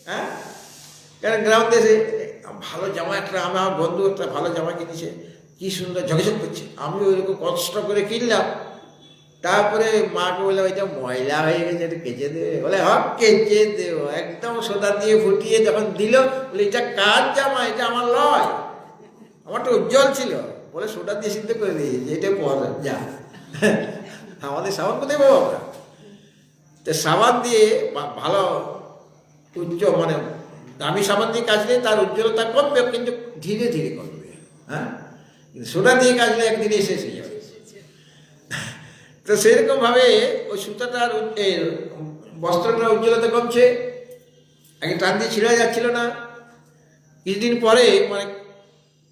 হ্যাঁ, কারণ গ্রাম দেশে ভালো জামা একটা, আমার বন্ধু একটা ভালো জামা কিনেছে, কি সুন্দর ঝকঝক করছে, আমি ওইরকম কষ্ট করে কিনলাম। তারপরে মাকে বললাম এটা ময়লা হয়ে গেছে, এটা কেচে দেবে। বলে হক কেচে দেবো, একদম সোডা দিয়ে ফুটিয়ে যখন দিল, বলে এটা কার জামা, এটা আমার লয়, আমারটা উজ্জ্বল ছিল। বলে সোডা দিয়ে সিদ্ধ করে দিয়েছে, এটা পর যা। আমাদের সাবান কোথায় পাবো আমরা? তো সাবান দিয়ে ভালো মানে দামি সাবান দিয়ে কাচলে তার উজ্জ্বলতা কমবে, কিন্তু ধীরে ধীরে কমবে। হ্যাঁ, কিন্তু সোডা দিয়ে কাচলে একদিনে শেষ হয়ে যাবে। তো সেরকম ভাবে ওই সুতাটার বস্ত্রটার উজ্জ্বলতা কমছে। আগে টান দিয়ে ছিঁড়া যাচ্ছিল না, কিছুদিন পরে মানে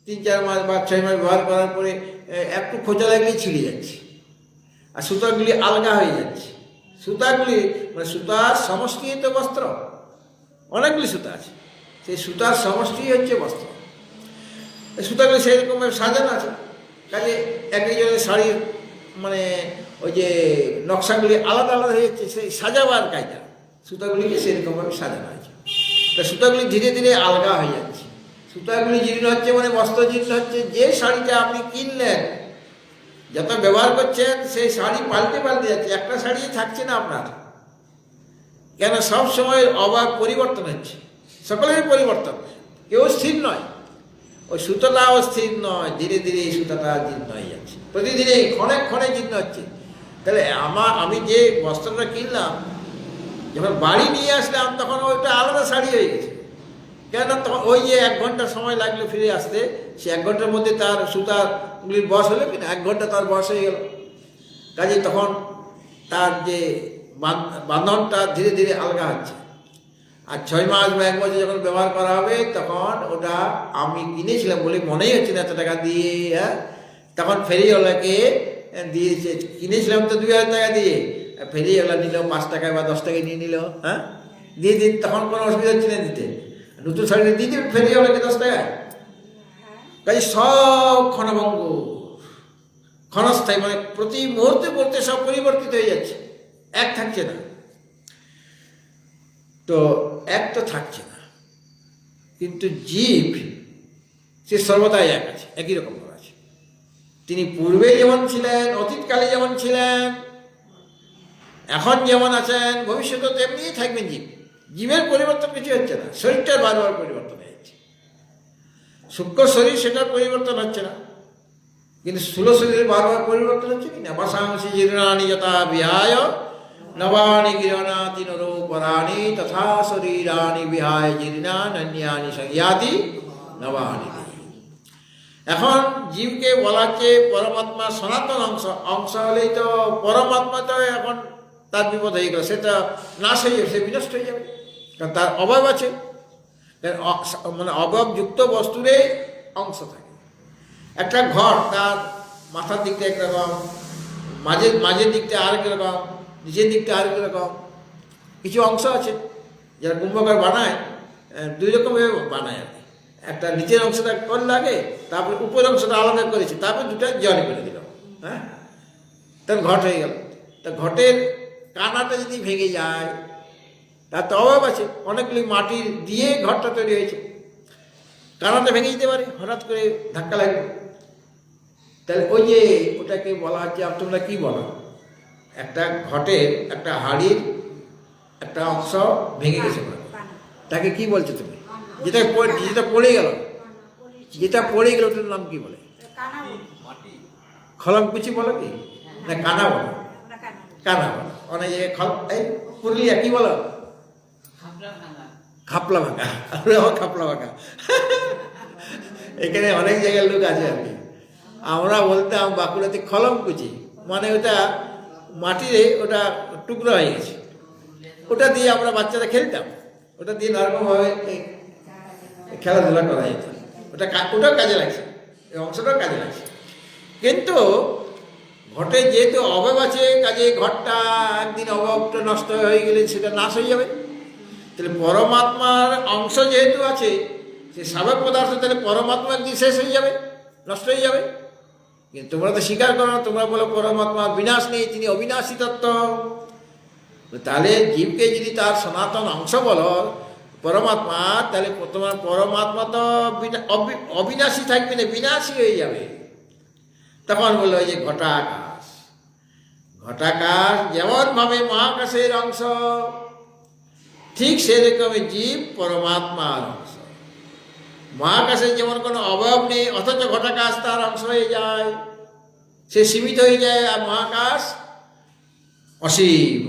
3-4 মাস বা 6 মাস ব্যবহার করার পরে একটু খোঁচা লাগলেই ছিঁড়ে যাচ্ছে, আর সুতাগুলি আলগা হয়ে যাচ্ছে। সুতাগুলি মানে সুতার সমষ্টি তো বস্ত্র, অনেকগুলি সুতা আছে, সেই সুতার সমষ্টি হচ্ছে বস্ত্র। সুতাগুলি সেইরকমভাবে সাজানো আছে, কাজে একজনের শাড়ির মানে ওই যে নকশাগুলি আলাদা আলাদা হয়ে যাচ্ছে, সেই সাজাবার কায়দা সুতাগুলিকে সেরকমভাবে সাজানো আছে। তা সুতাগুলি ধীরে ধীরে আলগা হয়ে যাচ্ছে, সুতাগুলি জীর্ণ হচ্ছে, মানে বস্ত্র জীর্ণ হচ্ছে। যে শাড়িটা আপনি কিনলেন, যত ব্যবহার করছেন, সেই শাড়ি পাল্টে পাল্টে যাচ্ছে, একটা শাড়ি থাকছে না আপনার। কেন? সব সময় অবাক পরিবর্তন হচ্ছে, সকলের পরিবর্তন, কেউ স্থির নয়। ওই সুতোটাও স্থির নয়, ধীরে ধীরে এই সুতোটা জীর্ণ হয়ে যাচ্ছে, প্রতিদিনে ক্ষণে ক্ষণে জীর্ণ হচ্ছে। তাহলে আমি যে বস্ত্রটা কিনলাম, যখন বাড়ি নিয়ে আসলাম, তখন ওইটা আলাদা শাড়ি হয়ে গেছে। কেন? তখন ওই যে 1 ঘন্টা সময় লাগলো ফিরে আসতে, সে 1 ঘন্টার মধ্যে তার সুতাগুলির বয়স হলো কিনা, 1 ঘন্টা তার বয়স হয়ে গেল। কাজে তখন তার যে বাঁধনটা ধীরে ধীরে আলগা হচ্ছে। আর 6 মাস বা 1 বছর যখন ব্যবহার করা হবে, তখন ওটা আমি কিনেছিলাম বলে মনেই হচ্ছে না এত টাকা দিয়ে। হ্যাঁ, তখন ফেরিওয়ালাকে দিয়েছে, কিনেছিলাম তো 2000 টাকা দিয়ে, ফেরিওয়ালা নিল 5 টাকায় বা 10 টাকায় নিয়ে নিল। হ্যাঁ, দিয়ে দিন, তখন কোনো অসুবিধা হচ্ছে না দিতে। নতুন শাড়িটা দিয়ে দিন ফেরিওয়ালাকে 10 টাকায়। কাজে সব ক্ষণভঙ্গ, ক্ষণস্থায়ী, মানে প্রতি মুহূর্তে মুহূর্তে সব পরিবর্তিত হয়ে যাচ্ছে, এক থাকছে না। তো এক তো থাকছে না, কিন্তু জীব সে সর্বদাই এক আছে, একই রকম আছে। তিনি পূর্বে যেমন ছিলেন, অতীতকালে যেমন ছিলেন, এখন যেমন আছেন, ভবিষ্যতে তেমনিই থাকবেন জীব। জীবের পরিবর্তন কিছু হচ্ছে না, শরীরটার বারবার পরিবর্তন হয়ে যাচ্ছে। সূক্ষ্ম শরীর, সেটার পরিবর্তন হচ্ছে না, কিন্তু স্থূল শরীরের বারবার পরিবর্তন হচ্ছে কিনা। বাসাংসি জীর্ণানি যথা বিহায় নবানি গৃহণাতি নরোপরাণি তথা শরীরানি বিহায় জীর্ণান্যানি সংয়াতি নবানি। এখন জীবকে বলা হচ্ছে পরমাত্মার সনাতন অংশ হলেই তো পরমাত্মা তো এখন তার বিপদ হয়ে গেল, সেটা নাশ হয়ে যাবে, সে বিনষ্ট হয়ে যাবে, কারণ তার অভাব আছে। মানে অভাবযুক্ত বস্তুরে অংশ থাকে। একটা ঘর, তার মাথার দিকটা একরকম, মাঝের দিকটা আরেক রকম, নিচের দিকটা আরেক রকম। কিছু অংশ আছে যারা কুম্ভকার বানায়, 2 রকমভাবে বানায় আর কি। একটা নিচের অংশটা করলে আগে, তারপরে উপরের অংশটা আলাদা করেছে, তারপরে 2টা জয়েন করে দিল। হ্যাঁ, তার ঘট হয়ে গেল। তা ঘটের কানাটা যদি ভেঙে যায়, তার তো অভাব আছে, অনেকগুলি মাটি দিয়ে ঘরটা তৈরি হয়েছে, কানাটা ভেঙে যেতে পারে, হঠাৎ করে ধাক্কা লাগবে। তাহলে ওই যে ওটাকে বলা হচ্ছে, তোমরা কি বলো, একটা ঘটের, একটা হাড়ির একটা অংশ ভেঙে গেছে, তাকে কি বলছো তুমি? যেটা পড়ে গেল, ওটার নাম কি বলে? খলমকুচি বলো কি না কানা বলো? কানা বলো। অনেক জায়গায় পুরুলিয়া কি বলো? খাপলা ভাঙা। খাপলা ভাঙা। এখানে অনেক জায়গার লোক আছে আর কি। আমরা বলতাম বাঁকুড়াতে খলমকুচি, মানে ওটা মাটিরে ওটা টুকরো হয়ে গেছে, ওটা দিয়ে আমরা বাচ্চারা খেলতাম, ওটা দিয়ে নরকমভাবে খেলাধুলা করা যেত। ওটাও কাজে লাগছে, এই অংশটাও কাজে লাগছে। কিন্তু ঘটে যেহেতু অভাব আছে, কাজে ঘরটা একদিন অভাবটা নষ্ট হয়ে গেলে সেটা নাশ হয়ে যাবে। তাহলে পরমাত্মার অংশ যেহেতু আছে, সে সাবেক পদার্থ, তাহলে পরমাত্মা একদিন শেষ হয়ে যাবে, নষ্ট হয়ে যাবে। কিন্তু তোমরা তো স্বীকার করো না, তোমরা বলো পরমাত্মার বিনাশ নেই, তিনি অবিনাশী তত্ত্ব। তাহলে জীবকে যদি তার সনাতন অংশ বলো পরমাত্মা, তাহলে তোমার পরমাত্মা তো অবিনাশী থাকবে না, বিনাশী হয়ে যাবে। তখন বললো ওই যে ঘটাকাশ, ঘটাকাশ যেমন ভাবে মহাকাশের অংশ, ঠিক সেরকমই জীব পরমাত্মার অংশ। মহাকাশের যেমন কোনো অভাব নেই, অথচ ঘটাকাশ তার অংশ হয়ে যায়, সে সীমিত হয়ে যায়। আর মহাকাশ অসীম,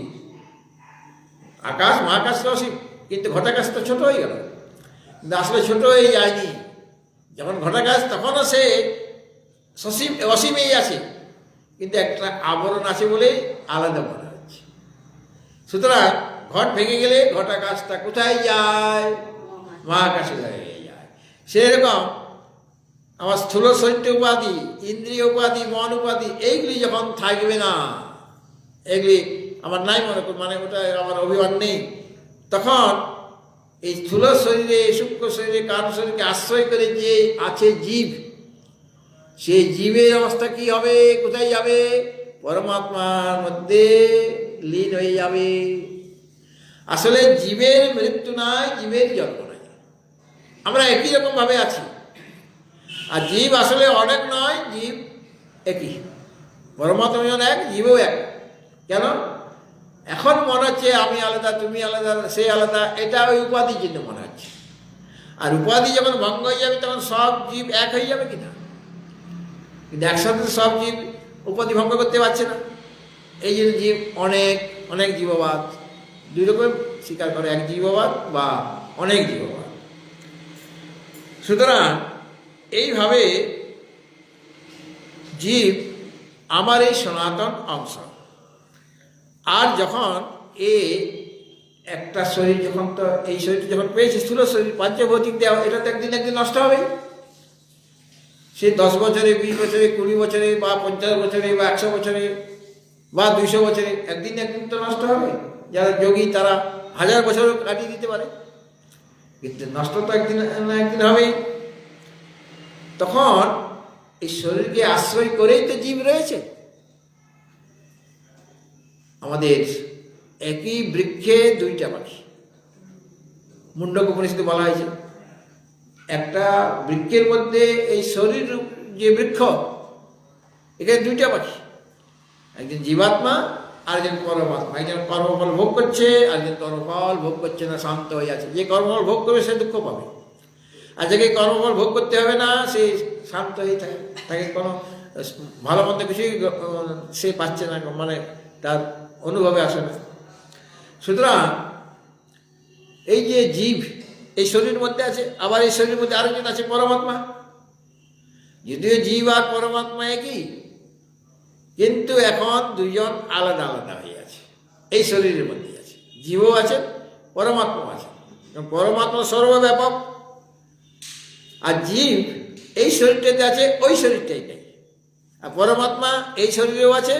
আকাশ মহাকাশ তো অসীম, কিন্তু ঘটাকাশ তো ছোট হয়ে গেল। কিন্তু আসলে ছোট হয়ে যায়নি, যখন ঘটাকাশ তখনও সে অসীমেই আছে, কিন্তু একটা আবরণ আছে বলে আলাদা মনে হচ্ছে। সুতরাং ঘট ভেঙে গেলে ঘটাকাশটা কোথায় যায়? মহাকাশে যায়। সেরকম আমার স্থূল শরীর উপাধি, ইন্দ্রিয় উপাধি, মন উপাধি, এইগুলি যখন থাকবে না, এগুলি আমার নাই মনে কর, মানে ওটা আমার অভিমান নেই, তখন এই স্থূল শরীরে, সূক্ষ্ম শরীরে, কারণ শরীরকে আশ্রয় করে যে আছে জীব, সেই জীবের অবস্থা কি হবে? কোথায় যাবে? পরমাত্মার মধ্যে লীন হয়ে যাবে। আসলে জীবের মৃত্যু নাই, জীবের জন্ম নাই, আমরা একই রকম ভাবে আছি। আর জীব আসলে অনেক নয়, জীব একই। পরমাত্মা যেমন এক, জীবও এক। কেন? এখন মনে হচ্ছে আমি আলাদা, তুমি আলাদা, সে আলাদা, এটা ওই উপাধির জন্য মনে হচ্ছে। আর উপাধি যখন ভঙ্গ হয়ে যাবে তখন সব জীব এক হয়ে যাবে কিনা? কিন্তু একসাথে সব জীব উপাধি ভঙ্গ করতে পারছে না। এই জন্য জীব অনেক অনেক জীববাদ, দুই রকম স্বীকার করে, এক জীববাদ বা অনেক জীববাদ। সুতরাং এইভাবে জীব আমার এই সনাতন অংশ। আর যখন একটা শরীর, যখন তো এই শরীরটা যখন পেয়েছে, স্থূল শরীর, পাঞ্চভৌতিক দেহ, এটা তো একদিন একদিন নষ্ট হবে। সে 10 বছরে, 20 বছরে, 20 বছরে, বা 50 বছরে, বা 100 বছরে, বা 200 বছরে, একদিন একদিন তো নষ্ট হবে। যারা যোগী তারা 1000 বছর কাটিয়ে দিতে পারে, কিন্তু নষ্ট তো একদিন না একদিন হবেই। তখন এই শরীরকে আশ্রয় করেই তো জীব রয়েছে। আমাদের একই বৃক্ষে দুইটা পাখি, মুন্ডক উপনিষদে বলা হয়েছে। একটা বৃক্ষের মধ্যে এই শরীর যে বৃক্ষ, এখানে দুইটা পাখি, একজন জীবাত্মা আর একজন পরমাত্মা। একজন কর্মফল ভোগ করছে, আর একজন কর্মফল ভোগ করছে না, শান্ত হয়ে আছে। যে কর্মফল ভোগ করবে সে দুঃখ পাবে, আর যাকে কর্মফল ভোগ করতে হবে না সে শান্ত হয়ে থাকে, তাকে কোনো ভালো মন্দ কিছুই সে পাচ্ছে না, মানে তার অনুভবে আসে না। সুতরাং এই যে জীব এই শরীরের মধ্যে আছে, আবার এই শরীরের মধ্যে আরেকজন আছে পরমাত্মা। যদিও জীব আর পরমাত্মা একই, কিন্তু এখন দুজন আলাদা আলাদা হয়ে আছে। এই শরীরের মধ্যে আছে, জীবও আছে, পরমাত্মা আছে। পরমাত্মা সর্বব্যাপক, আর জীব এই শরীরটাতে আছে, ওই শরীরটাই নেই। আর পরমাত্মা এই শরীরেও আছে,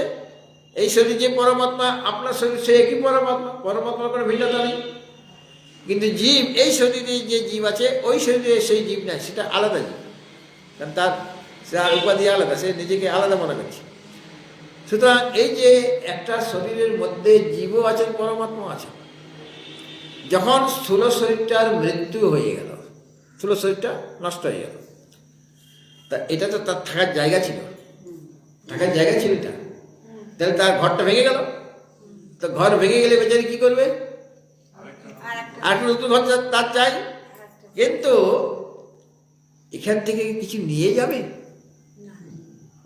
এই শরীর যে পরমাত্মা, আপনার শরীর সে একই পরমাত্মা, পরমাত্মার কোনো ভিন্নতা নেই। কিন্তু জীব এই শরীরে যে জীব আছে, ওই শরীরে সেই জীব নাই, সেটা আলাদা জীব, কারণ তার উপাধি আলাদা, সে নিজেকে আলাদা মনে করছে। সুতরাং এই যে একটা শরীরের মধ্যে জীবও আছেন, পরমাত্মা আছেন। যখন স্থূল শরীরটার মৃত্যু হয়ে গেল, স্থূল শরীরটা নষ্ট হয়ে গেল, তা এটা তো তার থাকার জায়গা ছিল, থাকার জায়গা ছিল এটা, তাহলে তার ঘরটা ভেঙে গেল। তো ঘর ভেঙে গেলে বেচারি কি করবে? আর একটা নতুন ঘর তার চাই। কিন্তু এখান থেকে কিছু নিয়ে যাবে?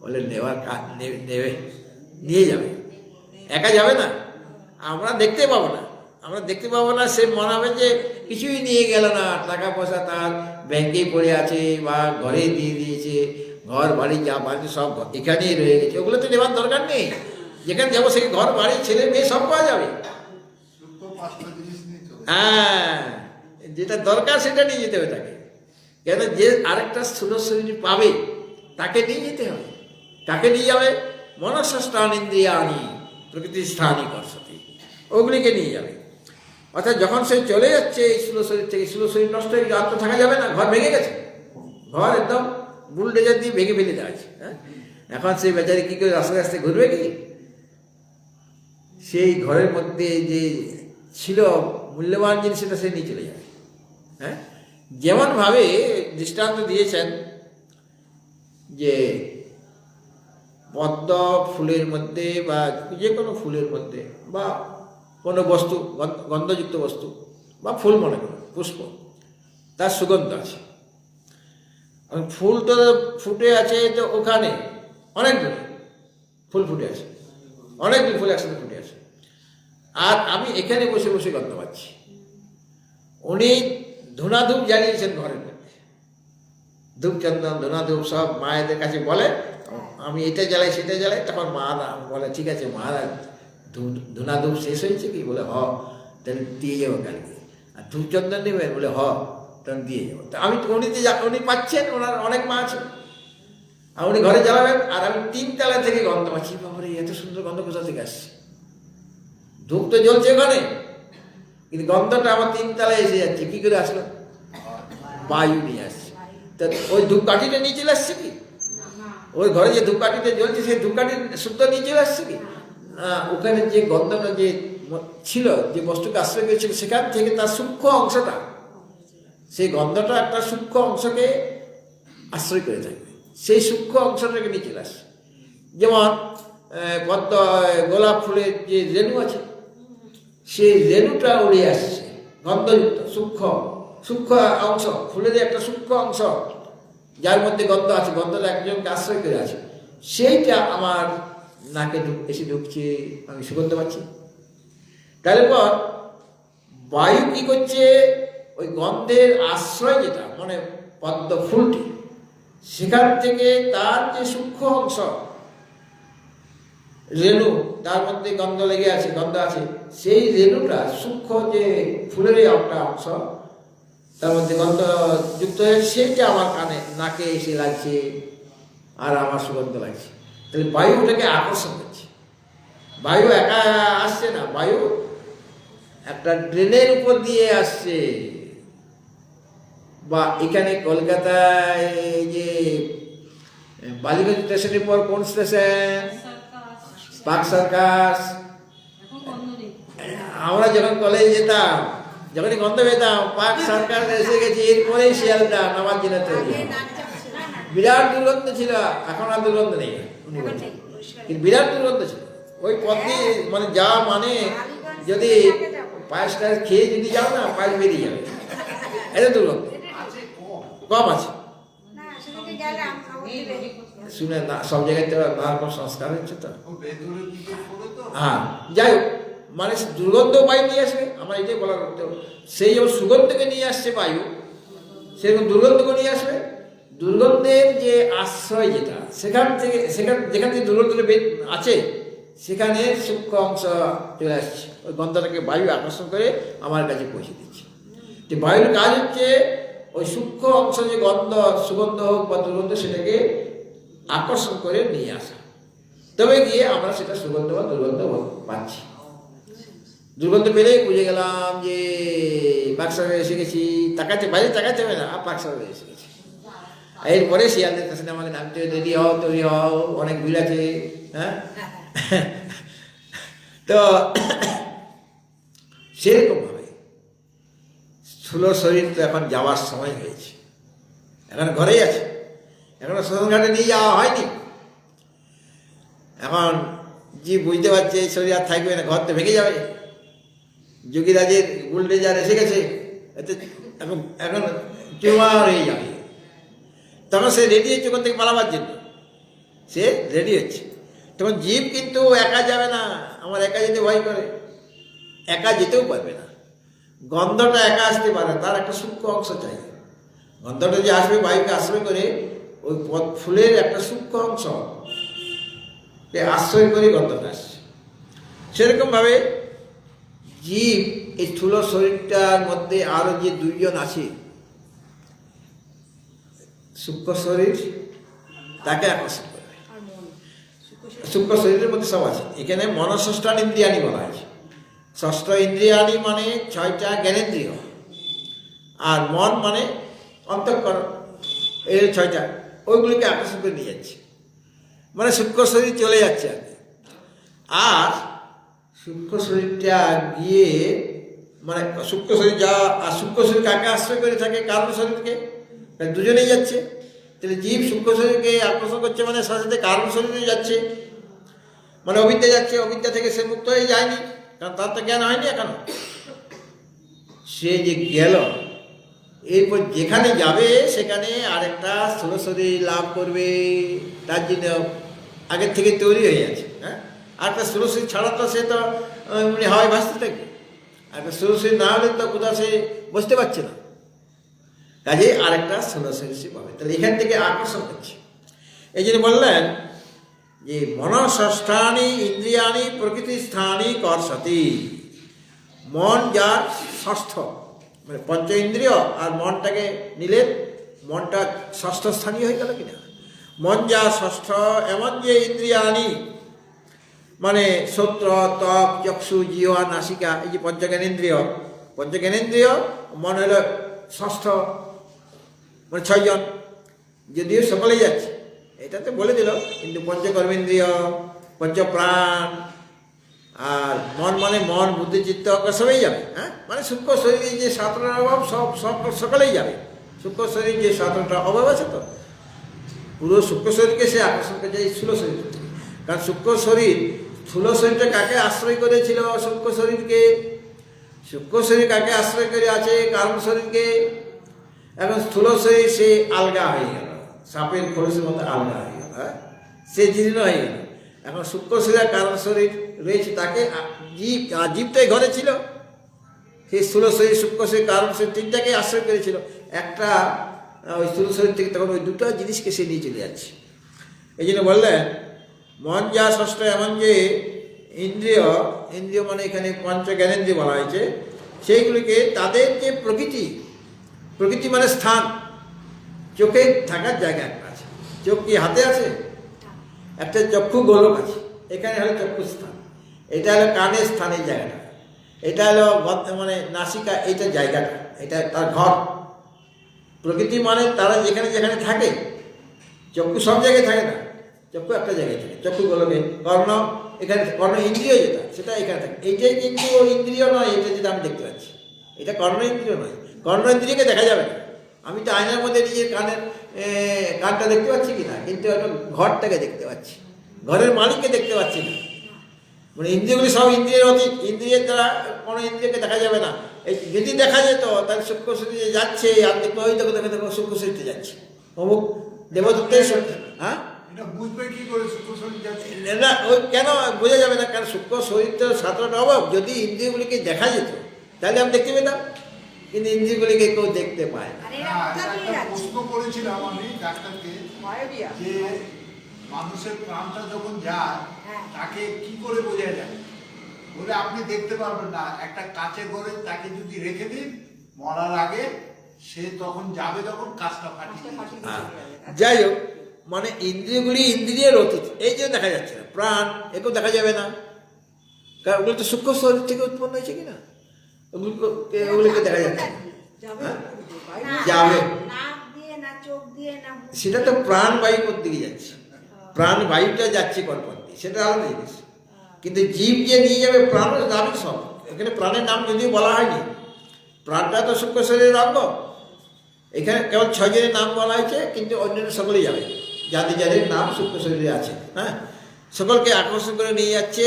বলে নেওয়ার কাজ নেবে, নিয়ে যাবে, একা যাবে না। আমরা দেখতে পাবো না, আমরা দেখতে পাবো না। সে মনে হবে যে কিছুই নিয়ে গেল না, টাকা পয়সা তার ব্যাংকেই পড়ে আছে বা ঘরে দিয়ে দিয়েছে, ঘর বাড়ি যা বাড়ি সব এখানেই রয়ে গেছে, ওগুলো তো নেওয়ার দরকার নেই। যেখানে যাবো সেই ঘর বাড়ি ছেলে মেয়ে সব পাওয়া যাবে। হ্যাঁ, যেটা দরকার সেটা নিয়ে যেতে হবে তাকে। কেন? যে আরেকটা স্থূল শরীর পাবে তাকে নিয়ে যেতে হবে। তাকে নিয়ে যাবে মনস্য স্থান ইন্দ্রিয়ানি প্রকৃতি স্থানই কর্ষতি, ওগুলিকে নিয়ে যাবে। অর্থাৎ যখন সে চলে যাচ্ছে এই স্থূল শরীর থেকে, স্থূল শরীর নষ্ট হয়ে আর তো থাকা যাবে না, ঘর ভেঙে গেছে, ঘর একদম বুলডোজার দিয়ে ভেঙে ফেলে দেওয়া আছে। হ্যাঁ, এখন সেই বেচারি কী করে আস্তে আস্তে ঘুরবে কি? সেই ঘরের মধ্যে যে ছিল মূল্যবান জিনিস সেটা সে নিয়ে চলে যাবে। হ্যাঁ, যেমনভাবে দৃষ্টান্ত দিয়েছেন যে পদ্ম ফুলের মধ্যে বা যে কোনো ফুলের মধ্যে বা কোনো বস্তু, গন্ধযুক্ত বস্তু বা ফুল মনে করুন, পুষ্প, তার সুগন্ধ আছে। ফুল তো ফুটে আছে তো ওখানে অনেক দূরে ফুল ফুটে আছে, অনেক দূর ফুল একসাথে ফুটে আছে, আর আমি এখানে বসে বসে গন্ধ পাচ্ছি। উনি ধূনাধূপ জ্বালিয়েছেন ঘরের মধ্যে, ধূপচন্দন ধূনাধূপ সব মায়েদের কাছে বলে আমি এটা জ্বালাই সেটা জ্বালাই। তখন মারা বলে ঠিক আছে মহারাজ ধূনাধূপ শেষ হয়েছে কি? বলে হ, তাহলে দিয়ে যাবো কালকে। আর ধূপচন্দন নেবেন? বলে হ, তখন দিয়ে যাবো। তা আমি উনি পাচ্ছেন, ওনার অনেক মা আছে, আর উনি ঘরে জ্বালাবেন, আর আমি 3 তলা থেকে গন্ধ পাচ্ছি। বাবারে এত সুন্দর গন্ধ কোথা থেকে আসছে? ধূপ তো জ্বলছে ওখানে, কিন্তু গন্ধটা আমার 3 তলায় এসে যাচ্ছে। কি করে আসলো? বায়ু নিয়ে আসছে। তা ওই ধূপকাঠিটা নিয়ে চলে আসছে কি? ওই ঘরে যে ধূপকাঠিটা জ্বলছে সেই ধূপকাঠির শুদ্ধ নিয়ে চলে আসছে কি? ওখানে যে গন্ধটা যে ছিল, যে বস্তুকে আশ্রয় করেছিল, সেখান থেকে তার সূক্ষ্ম অংশটা, সেই গন্ধটা একটা সূক্ষ্ম অংশকে আশ্রয় করে থাকবে, সেই সূক্ষ্ম অংশটাকে নিয়ে চলে আসছে। যেমন পদ্ম গোলাপ ফুলের যে রেণু আছে, সেই রেণুটা উড়ে আসছে, গন্ধযুক্ত সূক্ষ্ম সূক্ষ্ম অংশ, ফুলের একটা সূক্ষ্ম অংশ যার মধ্যে গন্ধ আছে, গন্ধটা একজনকে আশ্রয় করে আছে, সেইটা আমার নাকে এসে ঢুকছে, আমি সুগন্ধ পাচ্ছি। তারপর বায়ু কি করছে? ওই গন্ধের আশ্রয় যেটা মানে পদ্ম ফুলটি, সেখান থেকে তার যে সূক্ষ্ম অংশ রেণু, তার মধ্যে গন্ধ লেগে আছে, গন্ধ আছে, সেই রেণুটা সূক্ষ্ম যে ফুলের একটা অংশ, তার মধ্যে গন্ধ যুক্ত হয়ে সেইটা আমার কানে নাকে এসে লাগছে, আর আমার সুগন্ধ লাগছে। তাহলে বায়ু ওটাকে আকর্ষণ করছে। বায়ু একা আসছে না, বায়ু একটা ড্রেনের উপর দিয়ে আসছে। বা এখানে কলকাতায় যে বালিগঞ্জ স্টেশনের পর কোন স্টেশন? Park circus. আমরা যখন কলেজে যেতাম, যখনই গন্ধ পেতাম পার্ক সার্কাস এসে গেছি, এরপরেই শিয়ালদা নামার জন্য তৈরি। বিরাট দুর্গন্ধ ছিল, এখন আর দুর্গন্ধ নেই, কিন্তু বিরাট দুর্গন্ধ ছিল। ওই পথে মানে যা মানে যদি পায়েসটা খেয়ে যদি যাও না, পায়েস বেরিয়ে যাবে, এত দুর্গন্ধ। কম আছে, শুনে না সব জায়গায় তো নানা রকম সংস্কার হচ্ছে তো। হ্যাঁ, যাই হোক, মানে দুর্গন্ধ বায়ু নিয়ে আসবে, আমার এটাই বলার করতে হবে। সেই যেমন সুগন্ধকে নিয়ে আসছে বায়ু, সেরকম দুর্গন্ধকে নিয়ে আসবে। দুর্গন্ধের যে আশ্রয় যেটা, সেখান যেখান থেকে দুর্গন্ধটা আছে, সেখানে সূক্ষ্ম অংশ চলে আসছে, ওই গন্ধটাকে বায়ু আকর্ষণ করে আমার কাছে পৌঁছে দিচ্ছে। যে বায়ুর কাজ হচ্ছে ওই সূক্ষ্ম অংশ যে গন্ধ, সুগন্ধ হোক বা দুর্গন্ধ, সেটাকে আকর্ষণ করে নিয়ে আসা, তবে গিয়ে আমরা সেটা সুগন্ধ বা দুর্গন্ধ পাচ্ছি। দুর্গন্ধ পেলেই বুঝে গেলাম যে পাকসারে এসে গেছি, তাকাচ্ছে, বাইরে তাকাতে হবে না, পাকসারে এসে গেছি। এরপরে শিয়ালদের কাছে আমাকে নামতে তৈরি হও, তৈরি হও, অনেক ভিড় আছে। হ্যাঁ, তো সেরকম ভাবে স্থূল শরীর তো এখন যাওয়ার সময় হয়েছে, এখন ঘরেই আছে, এখনো শ্মশানঘাটে নিয়ে যাওয়া হয়নি। এখন যে বুঝতে পারছে এই শরীর আর থাকবে না, ঘর তো ভেঙে যাবে। যোগীরাজের বুলডোজার এসে গেছে, এতে এখন এখন টিউমার হয়ে যাবে। তখন সে রেডি হচ্ছে ওখান থেকে পালাবার জন্য, সে রেডি হচ্ছে। তখন জীব কিন্তু একা যাবে না, আমার একা যেতে ভয় করে, একা যেতেও পারবে না। গন্ধটা একা আসতে পারে, তার একটা সূক্ষ্ম অংশ চাই। গন্ধটা যে আসবে বায়ুকে আশ্রয় করে, ওই ফুলের একটা সূক্ষ্ম অংশ আশ্রয় করে গন্ধটা আসছে। সেরকমভাবে জীব এই স্থূল শরীরটার মধ্যে আরো যে 2 জন আছে, সূক্ষ্ম শরীর, তাকে আকর্ষণ করবে। সূক্ষ্ম শরীরের মধ্যে সব আছে। এখানে মনঃষ্টান ইন্দ্রিয়ানি বলা হয়েছে। ষষ্ঠ ইন্দ্রিয়ানি মানে 6টা জ্ঞানেন্দ্রিয়, আর মন মানে অন্তঃকরণ, এই 6টা, ওইগুলিকে আকর্ষণ করে নিয়ে যাচ্ছে, মানে সূক্ষ্ম শরীর চলে যাচ্ছে আর কি। আর সূক্ষ্ম শরীরটা গিয়ে মানে সূক্ষ্ম শরীর যা, আর সূক্ষ্ম শরীর কাকে আশ্রয় করে থাকে? কারণ শরীরকে, দুজনেই যাচ্ছে। তাহলে জীব সূক্ষ্ম শরীরকে আকর্ষণ করছে মানে সাথে সাথে কারণ শরীরে যাচ্ছে, মানে অবিদ্যা যাচ্ছে, অবিদ্যা থেকে সে মুক্ত হয়ে যায়নি, কারণ তার তো জ্ঞান হয়নি এখনো। সে যে গেল, এরপর যেখানে যাবে সেখানে আরেকটা স্থূল শরীর লাভ করবে, তার জন্য আগের থেকে তৈরি হয়ে যাচ্ছে। হ্যাঁ, আরেকটা স্থূল শরীর ছাড়া তো সে তো এমনি হাওয়ায় ভাসতে থাকবে, আরেকটা স্থূল শরীর না হলে তো কোথাও সে বসতে পারছে না, কাজে আরেকটা স্থূল শরীর সে পাবে। তাহলে এখান থেকে আকর্ষণ করছে। এই জন্য বললেন যে মনঃষ্ঠানি ইন্দ্রিয়ানি প্রকৃতি স্থানি কর্ষতি। মন যার ষষ্ঠ, মানে পঞ্চ ইন্দ্রিয় আর মনটাকে নিলে মনটা ষষ্ঠ স্থানীয় হয়ে গেল কিনা? মন যা ষষ্ঠ, এমন যে ইন্দ্রিয়ানি মানে শ্রোত্র, ত্বক, চক্ষু, জিহ্বা, নাসিকা, এই যে পঞ্চজ্ঞানেন্দ্রিয়, পঞ্চজ্ঞানেন্দ্রিয় মন হলো ষষ্ঠ, মানে 6জন, যদিও সকলেই যাচ্ছে, এটা তো বলে দিল, কিন্তু পঞ্চকর্মেন্দ্রিয়, পঞ্চপ্রাণ, আর মন মানে মন, বুদ্ধি, চিত্ত, সবই যাবে। হ্যাঁ, মানে সূক্ষ্ম শরীরে যে 17টা অভাব সব সকলেই যাবে। সূক্ষ্ম শরীর যে 17টা অভাব আছে, তো পুরো সূক্ষ্ম শরীরকে সে আকর্ষণ করছে এই স্থূল শরীর থেকে। কারণ সূক্ষ্ম শরীর, স্থূল শরীরটা কাকে আশ্রয় করেছিল? সূক্ষ্ম শরীরকে। সূক্ষ্ম শরীর কাকে আশ্রয় করে আছে? কারণ শরীরকে। এখন স্থূল শরীর সে আলগা হয়ে গেল, সাপের খোলসের মতো আলগা হয়ে গেল, হ্যাঁ, সে জীর্ণ হয়ে গেল। এখন সূক্ষ্ম শরীর কারণ শরীর রয়েছে, তাকে জীব, জীবটাই ঘরে ছিল, সেই স্থূল শরীর, সূক্ষ্ম শরীর, কারণ শরীর, তিনটাকে আশ্রয় করেছিল। একটা ওই স্থূল শরীর থেকে তখন ওই দুটো জিনিসকে সে নিয়ে চলে যাচ্ছে। এই জন্য বললেন মন যা ষষ্ঠ, এমন যে ইন্দ্রিয়, ইন্দ্রিয় মানে এখানে পঞ্চ জ্ঞানেন্দ্রিয় বলা হয়েছে, সেইগুলিকে তাদের যে প্রকৃতি, প্রকৃতি মানে স্থান, চোখে থাকার জায়গা একটা আছে। চোখ কি হাতে আছে? একটা চক্ষু গোলক আছে, এখানে হলো চক্ষু স্থান, এটা হলো কানের স্থানের জায়গাটা, এটা হলো মানে নাসিকা, এইটা জায়গাটা, এটা তার ঘর। প্রকৃতি মানে তারা যেখানে যেখানে থাকে, চক্ষু সব জায়গায় থাকে না, চক্ষু একটা জায়গায় থাকে, চক্ষু গোলকে। কর্ণ, এখানে কর্ণ ইন্দ্রিয় যেটা, সেটা এখানে থাকে। এইটাই কিন্তু ইন্দ্রিয় নয়, এটা যেটা আমি দেখতে পাচ্ছি, এটা কর্ণ ইন্দ্রিয় নয়। কর্ণ ইন্দ্রিয়কে দেখা যাবে না। আমি তো আয়নার মধ্যে নিজের কানটা দেখতে পাচ্ছি কিনা, কিন্তু একটা ঘরটাকে দেখতে পাচ্ছি, ঘরের মালিককে দেখতে পাচ্ছি না। মানে ইন্দ্রিয়গুলি সব ইন্দ্রিয়ের অতীত, ইন্দ্রিয়ের দ্বারা কোনো ইন্দ্রিয়কে দেখা যাবে না। এই যদি দেখা যেত তাহলে সূক্ষ্ম শরীরে যাচ্ছে, আর দেখো ওই দেখো দেখো দেখো সূক্ষ্ম শরীরে যাচ্ছে, অমুক দেবদত্তের সঙ্গে। হ্যাঁ, এটা বুঝবে কি করে সূক্ষ্ম শরীর যাচ্ছে? না, ওই কেন বোঝা যাবে না? কারণ সূক্ষ্ম শরীর তো 17টা অভাব, যদি ইন্দ্রিয়গুলিকে দেখা যেত তাহলে আমি দেখতে পেতাম, কিন্তু ইন্দ্রিয়গুলিকে কেউ দেখতে পায় না। একটা প্রশ্ন করেছিলাম আমি ডাক্তারকে, যে মানুষের প্রাণটা যখন যায় তাকে কি করে বোঝা যায়? বলে আপনি দেখতে পারবেন না, একটা কাচের ঘরে তাকে যদি রেখে দিন মরার আগে, সে তখন যাবে, তখন কাজটা ফাটিয়ে দিবে। যাই হোক, মানে ইন্দ্রিয়গুলি ইন্দ্রিয়ের অতীত, এই যে দেখা যাচ্ছে না, প্রাণ একেও দেখা যাবে না, কারণ ওগুলো তো সূক্ষ্ম শরীর থেকে উৎপন্ন হয়েছে কিনা, ওগুলিকে দেখা যাচ্ছে না। যাবে, সেটা তো প্রাণ বায়ু করতে গিয়ে যাচ্ছে, প্রাণ বায়ুটা যাচ্ছে কর্পন্থী, সেটা আলাদা জিনিস। কিন্তু জীব যে নিয়ে যাবে প্রাণ যাবে সব, এখানে প্রাণের নাম যদিও বলা হয়নি, প্রাণটা তো সূক্ষ্ম শরীরের অঙ্গ, এখানে কেবল 6 জনের নাম বলা হয়েছে, কিন্তু অন্যান্য সকলেই যাবে, যাদের যাদের নাম সূক্ষ্ম শরীরে আছে। হ্যাঁ, সকলকে আকর্ষণ করে নিয়ে যাচ্ছে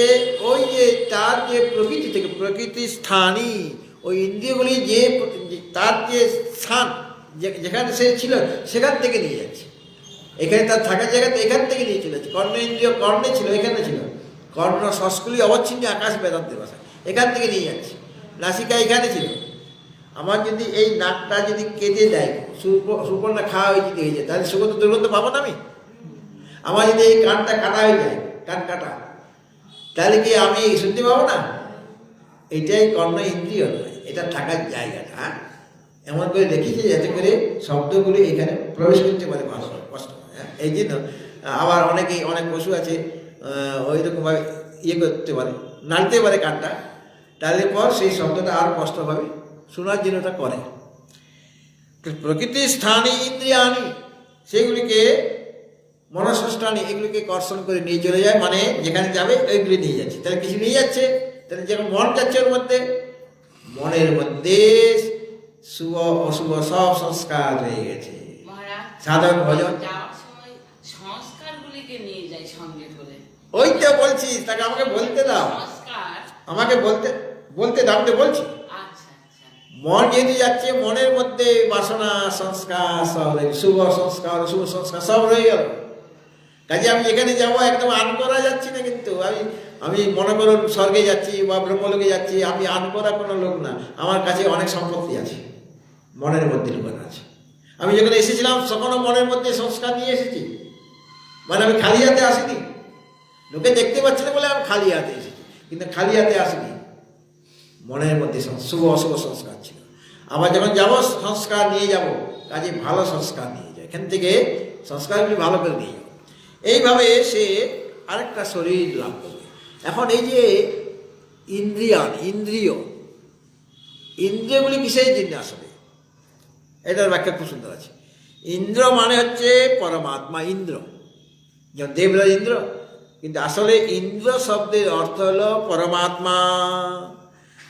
ওই যে তার যে প্রকৃতি থেকে, প্রকৃতি স্থানই ওই ইন্দ্রিয়গুলি যে তার যে স্থান, যেখানে সে ছিল সেখান থেকে নিয়ে যাচ্ছে। এখানে তার থাকার জায়গাতে এখান থেকে নিয়ে চলে যাচ্ছে। কর্ণ ইন্দ্রিয় কর্ণে ছিল, এখানে ছিল, কর্ণ সংস্কুলি অবচ্ছিন্ন আকাশ বেদান্তের ভাষা, এখান থেকে নিয়ে যাচ্ছে। নাসিকা এখানে ছিল, আমার যদি এই নাকটা যদি কেটে দেয়, সুপর্ণা খাওয়া হয়ে যদি হয়ে যায়, তাহলে সুগন্ধ দুর্গন্ধ পাবো না আমি? আমার যদি এই কানটা কাটা হয়ে যায়, কান কাটা, তাহলে কি আমি শুনতে পাবো না? এটাই কর্ণ ইন্দ্রিয় নয়, এটা থাকার জায়গাটা। এমন করে দেখিছে যাতে করে শব্দগুলি এখানে প্রবেশ করতে পারে কষ্ট। এই জন্য আবার অনেক পশু আছে ওই রকমভাবে ইয়ে করতে পারে, নাড়তে পারে কানটা, তাহলে পর সেই শব্দটা আর স্পষ্টভাবে শোনার জন্য ওটা করে। প্রকৃতির স্থানে ইন্দ্রিয়ানি, সেগুলিকে মনস্থানে এগুলিকে কর্ষণ করে নিয়ে চলে যায়, মানে যেখানে যাবে ওইগুলি নিয়ে যাচ্ছে। তাহলে কিছু নিয়ে যাচ্ছে, তাহলে যখন মন যাচ্ছে ওর মধ্যে, মনের মধ্যে শুভ অশুভ সব সংস্কার রয়ে গেছে। সাধারণ ভজন সংস্কারগুলিকে নিয়ে যায় সঙ্গে করে। ওই তো বলছিস, তাকে আমাকে বলতে দাও, আমাকে বলতে দাও, আমি তো বলছি। মন যেহেতু যাচ্ছে, মনের মধ্যে বাসনা সংস্কার সব শুভ সংস্কার অশুভ সংস্কার সব রয়ে গেল। কাজে আমি যেখানে যাবো একদম আন করা যাচ্ছি না, কিন্তু আমি মনে করুন স্বর্গে যাচ্ছি বা ব্রহ্মলোকে যাচ্ছি, আমি আন করা কোনো লোক না। আমার কাছে অনেক সম্পত্তি আছে, মনের মধ্যে লুকানো আছে। আমি যখন এসেছিলাম তখনও মনের মধ্যে সংস্কার নিয়ে এসেছি, মানে আমি খালি হাতে আসিনি। লোকে দেখতে পাচ্ছে না বলে আমি খালি হাতে এসেছি, কিন্তু খালি হাতে আসিনি। মনের মধ্যে শুভ অশুভ সংস্কার ছিল। আবার যখন যাবো সংস্কার নিয়ে যাব, কাজে ভালো সংস্কার নিয়ে যায়, এখান থেকে সংস্কারগুলি ভালো করে নিয়ে যাবো। এইভাবে সে আরেকটা শরীর লাভ করবে। এখন এই যে ইন্দ্রিয়গুলি কিসের জন্য আসবে, এটার ব্যাখ্যা খুব সুন্দর আছে। ইন্দ্র মানে হচ্ছে পরমাত্মা, ইন্দ্র, যেমন দেবরাজ ইন্দ্র, কিন্তু আসলে ইন্দ্র শব্দের অর্থ হলো পরমাত্মা।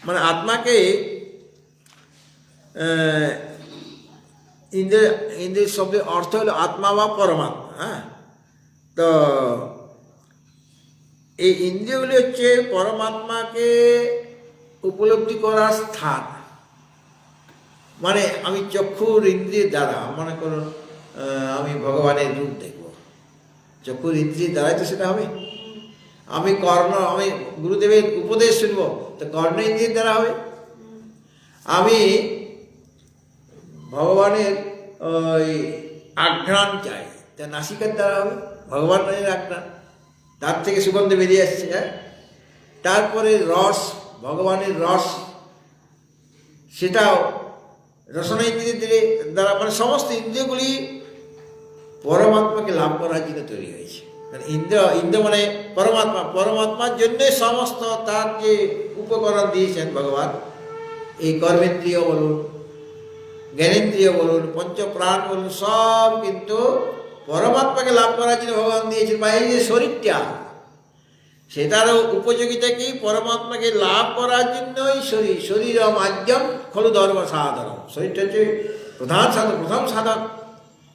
মানে আত্মাকে ইন্দ্রের শব্দের অর্থ হলো আত্মা বা পরমাত্মা। হ্যাঁ, তো এই ইন্দ্রিয়গুলি হচ্ছে পরমাত্মাকে উপলব্ধি করার স্থান। মানে আমি চক্ষুর ইন্দ্রিয়ের দ্বারা, মনে করুন আমি ভগবানের রূপ দেখব, চক্ষুর ইন্দ্রিয়ের দ্বারাই তো সেটা হবে। আমি গুরুদেবের উপদেশ শুনব, তো কর্ণ ইন্দ্রিয়ের দ্বারা হবে। আমি ভগবানের ওই আঘ্রাণ চাই, তা নাসিকার দ্বারা হবে, ভগবানের আঘ্রাণ, তার থেকে সুগন্ধ বেরিয়ে আসছে। হ্যাঁ, তারপরে রস, ভগবানের রস, সেটাও রসনা ইন্দ্রিয়ের দ্বারা, মানে সমস্ত ইন্দ্রিয়গুলি পরমাত্মাকে লাভ করার জন্য তৈরি হয়েছে। ইন্দ্র মানে পরমাত্মা, পরমাত্মার জন্যে সমস্ত তার যে উপকরণ দিয়েছেন ভগবান, এই কর্মেন্দ্রিয় বলুন, জ্ঞানেন্দ্রিয় বলুন, পঞ্চপ্রাণ বলুন, সব কিন্তু পরমাত্মাকে লাভ করার জন্য ভগবান দিয়েছেন। বা এই যে শরীরটা, সেটারও উপযোগিতা কি, পরমাত্মাকে লাভ করার জন্যই শরীর মাধ্যম খলু ধর্ম সাধন। শরীরটা হচ্ছে প্রধান সাধন, প্রথম সাধন।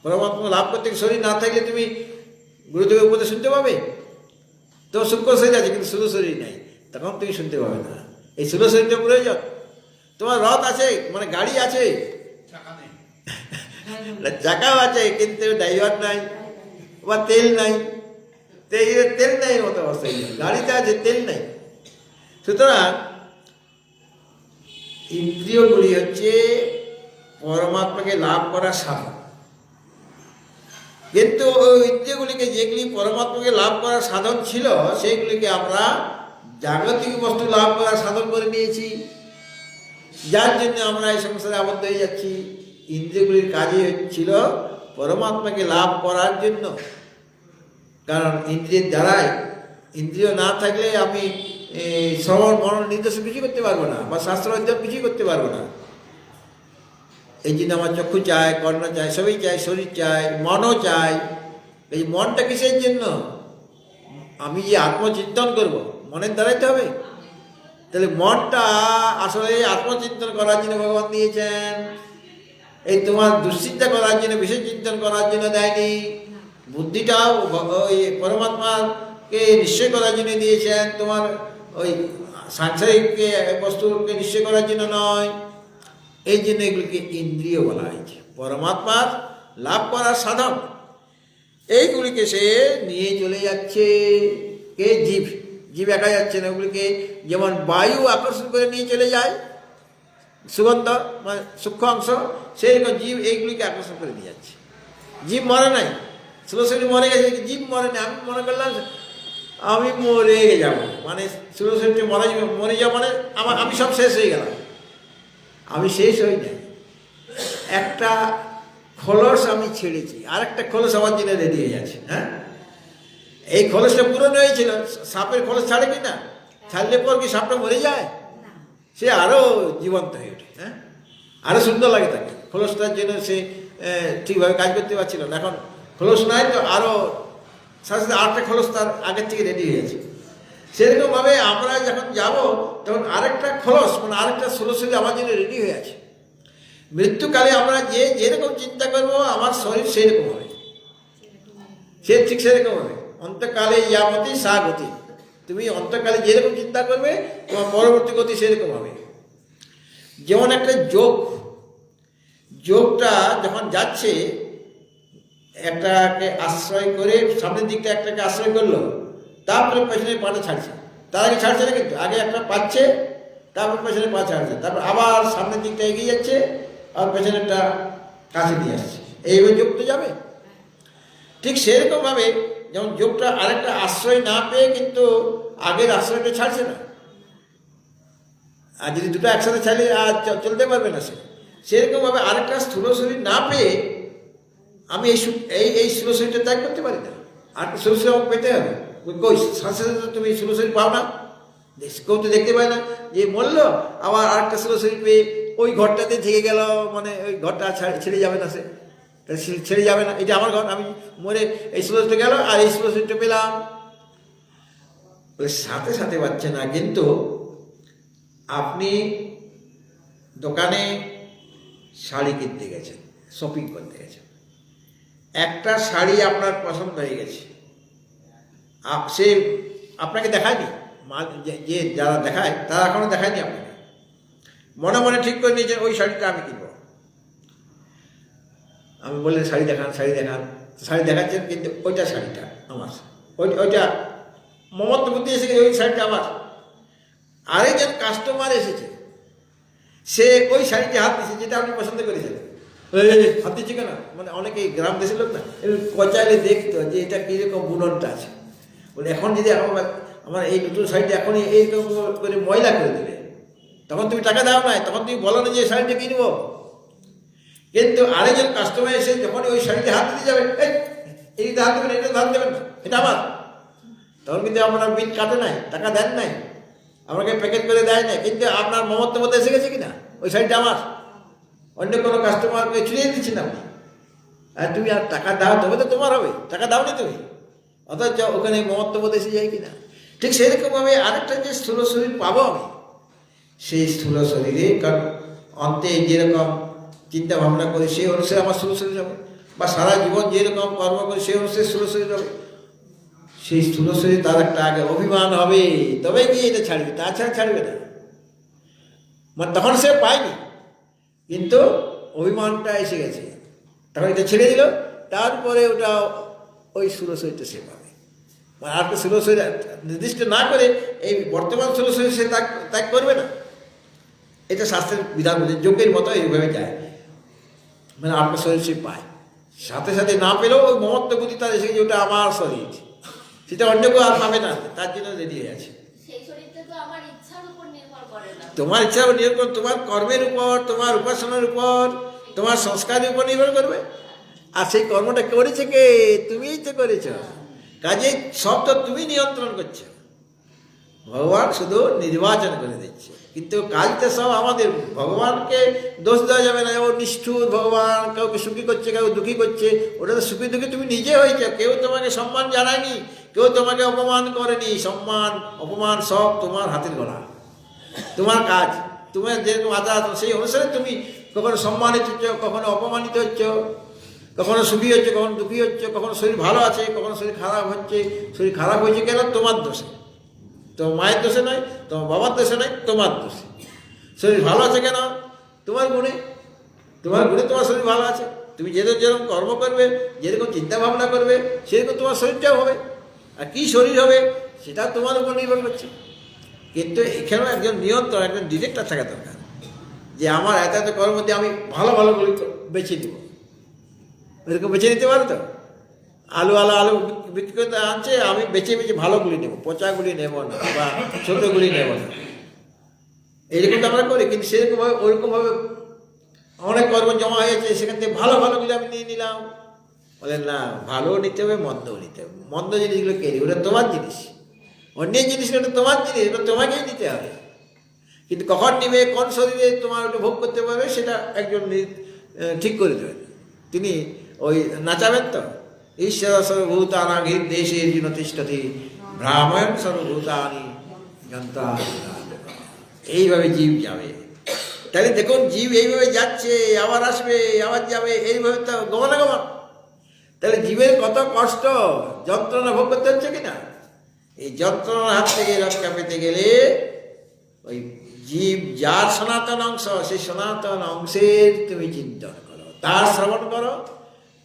পরমাত্মা লাভ করতে শরীর না থাকলে তুমি গুরুদেবের উপদেশ শুনতে পাবে? তো সূক্ষ্ম শরীর আছে কিন্তু স্থূল শরীর নাই, তখন তুমি শুনতে পাবে না। এই স্থূল শরীরটা প্রয়োজন। তোমার রথ আছে, মানে গাড়ি আছে, চাকাও আছে, কিন্তু ড্রাইভার নাই বা তেল নাই। তেল নাই মতো অবস্থায়, গাড়িতে আছে, তেল নাই। সুতরাং ইন্দ্রিয়গুলি হচ্ছে পরমাত্মাকে লাভ করার সাধন। কিন্তু ওই ইন্দ্রিয়গুলিকে, যেগুলি পরমাত্মাকে লাভ করার সাধন ছিল, সেইগুলিকে আমরা জাগতিক বস্তু লাভ করার সাধন করে নিয়েছি, যার জন্য আমরা এই সংসারে আবদ্ধ হয়ে যাচ্ছি। ইন্দ্রিয়গুলির কাজই ছিল পরমাত্মাকে লাভ করার জন্য। কারণ ইন্দ্রিয়ের দ্বারাই, ইন্দ্রিয় না থাকলে আমি শ্রবণ মনন নির্দেশন কিছুই করতে পারবো না, বা শাস্ত্র অধ্যয়ন কিছুই করতে পারবো না। এই জন্য আমার চক্ষু চাই, কর্ণ চাই, সবই চাই, শরীর চাই, মনও চাই। এই মনটা কিসের জন্য? আমি যে আত্মচিন্তন করব, মনের দ্বারাই তো হবে। তাহলে মনটা আসলে আত্মচিন্তন করার জন্য ভগবান দিয়েছেন। এই তোমার দুশ্চিন্তা করার জন্য, বিষয় চিন্তন করার জন্য দেয়নি। বুদ্ধিটাও ওই পরমাত্মাকে নিশ্চয় করার জন্য দিয়েছেন, তোমার ওই সাংসারিক বস্তুকে নিশ্চয় করার জন্য নয়। এই জন্য এগুলিকে ইন্দ্রিয় বলা হয়েছে, পরমাত্মার লাভ করার সাধন। এইগুলিকে সে নিয়ে চলে যাচ্ছে। কে? জীব একা যাচ্ছে না, ওগুলিকে যেমন বায়ু আকর্ষণ করে নিয়ে চলে যায়, সুগন্ধ মানে সূক্ষ্ম অংশ, সেইরকম জীব এইগুলিকে আকর্ষণ করে নিয়ে যাচ্ছে। জীব মরে নাই, স্থূলশরীর মরে গেছে, জীব মরে নাই। আমি মনে করলাম আমি মরে যাবো, মানে স্থূলশরীরটি মরে যাবো, মানে আমি সব শেষ হয়ে গেলাম। আমি শেষ হই নাই, একটা খোলস আমি ছেড়েছি, আর একটা খোলস আমার জন্য রেডি হয়ে আছে। হ্যাঁ, এই খোলসটা পুরনো হয়েছিল। সাপের খোলস ছাড়ে কি না? ছাড়লে পর কি সাপটা মরে যায়? সে আরও জীবন্ত হয়ে ওঠে, হ্যাঁ, আরও সুন্দর লাগে তাকে। খোলসটার জন্য সে ঠিকভাবে কাজ করতে পারছিল না, এখন খোলস নাই তো আরও সাথে সাথে আরেকটা খোলস তার আগের থেকে রেডি হয়ে গেছে। সেরকমভাবে আমরা যখন যাব তখন আরেকটা খোলস মানে আরেকটা সুরশরীর আমার জন্য রেডি হয়ে আছে। মৃত্যুকালে আমরা যেরকম চিন্তা করবো আমার শরীর সেরকম হবে, সে ঠিক সেরকম হবে। অন্তকালে ইয়ামতি সা গতি, তুমি অন্তকালে যেরকম চিন্তা করবে তোমার পরবর্তী গতি সেরকম হবে। যেমন একটা যোগটা যখন যাচ্ছে, একটাকে আশ্রয় করে সামনের দিকটা একটাকে আশ্রয় করলো, তারপরে পেছনে পাটা ছাড়ছে, তার আগে ছাড়ছে না, কিন্তু আগে একটা পাচ্ছে তারপর পেছনে পা ছাড়ছে, তারপর আবার সামনের দিকটা এগিয়ে যাচ্ছে আর পেছনেরটা কাছে দিয়ে আসছে, এইভাবে যোগ তো যাবে। ঠিক সেরকমভাবে যেমন যোগটা আরেকটা আশ্রয় না পেয়ে কিন্তু আগের আশ্রয়টা ছাড়ছে না, আর যদি দুটো একসাথে ছাড়লে আর চলতে পারবে না সেরকমভাবে আরেকটা স্থূল শরীর না পেয়ে আমি এই স্থূল শরীরটা ত্যাগ করতে পারি না, আর স্থূল শরীর আমাকে পেতে হবে। কই সাথে সাথে তুমি স্থূল শরীর পাও না, কেউ তো দেখতে পায় না যে মরলো আবার আরেকটা স্থূল শরীর পেয়ে ওই ঘরটাতে থেকে গেল, মানে ওই ঘরটা ছেড়ে যাবে না, সে ছেড়ে যাবে না, এটা আমার ঘর, আমি মরে এই স্থূল শরীরটা গেল আর এই স্থূল শরীরটা পেলাম, সাথে সাথে পাচ্ছে না। কিন্তু আপনি দোকানে শাড়ি কিনতে গেছেন, শপিং করতে গেছেন, একটা শাড়ি আপনার পছন্দ হয়ে গেছে, সে আপনাকে দেখায়নি, যে যারা দেখায় তারা এখনো দেখায়নি আপনাকে, মনে মনে ঠিক করে নিয়েছেন ওই শাড়িটা আমি কিনব। আমি বললেন শাড়ি দেখান, শাড়ি দেখাচ্ছেন, কিন্তু ওইটা শাড়িটা আমার, ওইটা মমত্ব বুদ্ধি এসে গেছে, ওই শাড়িটা আমার। আরেকজন কাস্টমার এসেছে, সে ওই শাড়িটি হাত দিয়েছে যেটা আপনি পছন্দ করেছেন, হাত দিচ্ছে কেন, মানে অনেকে গ্রাম দেশের লোক না, কচাইলে দেখতো যে এটা কীরকম বুননটা আছে, বলে এখন যদি আমার এই নতুন শাড়িটা এখনই এইরকম করে ময়লা করে দেবে, তখন তুমি টাকা দাও না, তখন তুমি বলো না যে শাড়িটা কিনবো। কিন্তু আরেকজন কাস্টমার এসে যখন ওই শাড়িতে হাত দিতে যাবে, এইটা হাত দেবেন, এটা হাত দেবেন না, এটা আমার, তখন কিন্তু আপনার বিল কাটে নাই, টাকা দেন নাই, আমাকে প্যাকেট করে দেয় না, কিন্তু আপনার মমত্ব মধ্যে এসে গেছে কিনা ওই শাড়িটা আমার, অন্য কোনো কাস্টমারকে ছুঁয়ে দিচ্ছেন আপনি, আর তুমি আর টাকা দাও তবে তো তোমার হবে, টাকা দাও নি তুমি, অথচ ওখানে মমত্ব মধ্যে এসে যায় কিনা। ঠিক সেরকমভাবে আরেকটা যে স্থূল শরীর পাবো আমি, সেই স্থূল শরীরে, কারণ অন্তে যেরকম চিন্তা ভাবনা করি সেই অনুসারে আমার স্থূল শরীর হবে, বা সারা জীবন যেরকম কর্ম করি সেই অনুসারে স্থূল শরীর হবে। সেই স্থূল শরীর তার একটা আগে অভিমান হবে, তবে গিয়ে এটা ছাড়বে, তাছাড়া ছাড়বে না, মানে তখন সে পায়নি, কিন্তু অভিমানটা এসে গেছে, তখন এটা ছেড়ে দিল, তারপরে ওটা ওই স্থূল শরীরটা সে পাবে। মানে আর স্থূল শরীর নির্দিষ্ট না করে এই বর্তমান স্থূল শরীর সে ত্যাগ করবে না, এটা শাস্ত্রের বিধান বলে, যোগের মতো এইভাবে যায়, মানে আপনার শরীর সে পায়, সাথে সাথে না পেলেও ওই মমত্ব বুদ্ধি তার এসে গেছে, ওটা আমার শরীর, সেটা অন্য কেউ আর পাবে না, তার জন্য রেডি হয়ে আছে। তোমার ইচ্ছার উপর নির্ভর করে, তোমার কর্মের উপর, তোমার উপাসনার উপর, তোমার সংস্কারের উপর নির্ভর করবে। আর সেই কর্মটা করেছে কে? তুমিই তো করেছ, কাজে সব তো তুমি নিয়ন্ত্রণ করছো, ভগবান শুধু নির্বাচন করে দিচ্ছে, কিন্তু কাজটা সব আমাদের। ভগবানকে দোষ দেওয়া যাবে না, ও নিষ্ঠুর ভগবান, কাউকে সুখী করছে, কাউকে দুঃখী করছে, ওটা তো সুখী দুঃখী তুমি নিজে হয়েছ, কেউ তোমাকে সম্মান জানায়নি, কেউ তোমাকে অপমান করেনি, সম্মান অপমান সব তোমার হাতের গড়া, তোমার কাজ, তোমার যেরকম আচার সেই অনুসারে তুমি কখনো সম্মানিত হচ্ছ, কখনো অপমানিত হচ্ছ, কখনো সুখী হচ্ছে, কখনো দুঃখী হচ্ছে, কখনো শরীর ভালো আছে, কখনো শরীর খারাপ হচ্ছে। শরীর খারাপ হয়েছে কেন? তোমার দোষে, তোমার মায়ের দোষে নয়, তোমার বাবার দোষে নয়, তোমার দোষে। শরীর ভালো আছে কেন? তোমার গুণে, তোমার গুণে তোমার শরীর ভালো আছে। তুমি যেরকম কর্ম করবে, যেরকম চিন্তা ভাবনা করবে, সেরকম তোমার শরীরটাও হবে। আর কী শরীর হবে সেটা তোমার উপর নির্ভর করছে। কিন্তু এখানেও একজন নিয়ন্ত্রণ, একজন ডিরেক্টর থাকা দরকার, যে আমার এত এত কর্মের মধ্যে আমি ভালো ভালোগুলি বেছে দেব। এরকম বেছে নিতে পারো তো? আলু বিক্রি করতে আনছে, আমি বেছে বেছে ভালোগুলি নেব, পচাগুলি নেব না, বা ছোটোগুলি নেব না। এইরকম তো আমরা করি, কিন্তু সেরকমভাবে ওইরকমভাবে অনেক কর্ম জমা হয়েছে, সেখান থেকে ভালো ভালোগুলি আমি নিয়ে নিলাম। বলেন না, ভালোও নিতে হবে, মন্দও নিতে হবে। মন্দ জিনিসগুলো কে নিবে? ওটা তোমার জিনিস। অন্যের জিনিস ওটা তোমার জিনিস, ওটা তোমাকেই নিতে হবে। কিন্তু কখন নিবে, কোন শরীরে তোমার ওটা ভোগ করতে পারবে, সেটা একজন ঠিক করে দেবেন। তিনি ওই নাচাবেন তো, ঈশ্বর সর্বভূতানাং দেশে যিন তিষ্ঠতি ব্রাহ্মণ সর্বভূতানি যন্ত্রা। এইভাবে জীব যাবে। তাহলে দেখুন, জীব এইভাবে যাচ্ছে, আবার আসবে, আবার যাবে, এইভাবে তো গমনাগমন। তাহলে জীবের কত কষ্ট, যন্ত্রণা ভোগ করতে হচ্ছে কিনা? এই যন্ত্রণার হাত থেকে রক্ষা পেতে গেলে ওই জীব যার সনাতন অংশ, সেই সনাতন অংশের তুমি চিন্তন করো, তার শ্রবণ করো,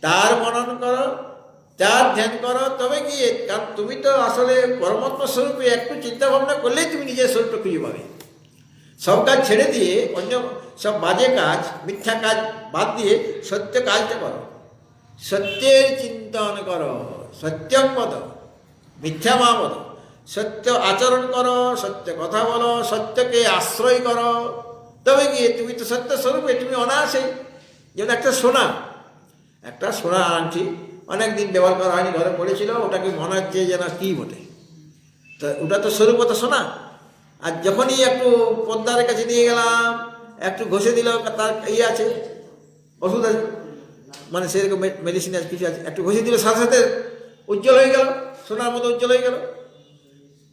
তার মনন করো, তার ধ্যান করো, তবে গিয়ে, কারণ তুমি তো আসলে পরমাত্মা স্বরূপে একটু চিন্তা ভাবনা করলেই তুমি নিজের স্বরূপটা খুঁজে পাবে। সব কাজ ছেড়ে দিয়ে, অন্য সব বাজে কাজ, মিথ্যা কাজ বাদ দিয়ে সত্য কাজটা করো, সত্যের চিন্তন করো, সত্যম বদ, মিথ্যা মা বদ, সত্য আচরণ করো, সত্য কথা বলো, সত্যকে আশ্রয় করো, তবে গিয়ে তুমি তো সত্য স্বরূপে তুমি অনায়াসেই। যেমন একটা সোনা আংটি অনেকদিন ব্যবহার করা হয়নি, ঘরে পড়েছিল, ওটাকে মনে হচ্ছে যেন কি বটে, তো ওটা তো স্বরূপত সোনা। আর যখনই একটু পদ্মারের কাছে নিয়ে গেলাম, একটু ঘষে দিল, তার আছে ওষুধ আছে, মানে সেরকম মেডিসিন আছে, কিছু আছে, একটু ঘষে দিল, সাথে সাথে উজ্জ্বল হয়ে গেল, সোনার মতো উজ্জ্বল হয়ে গেল।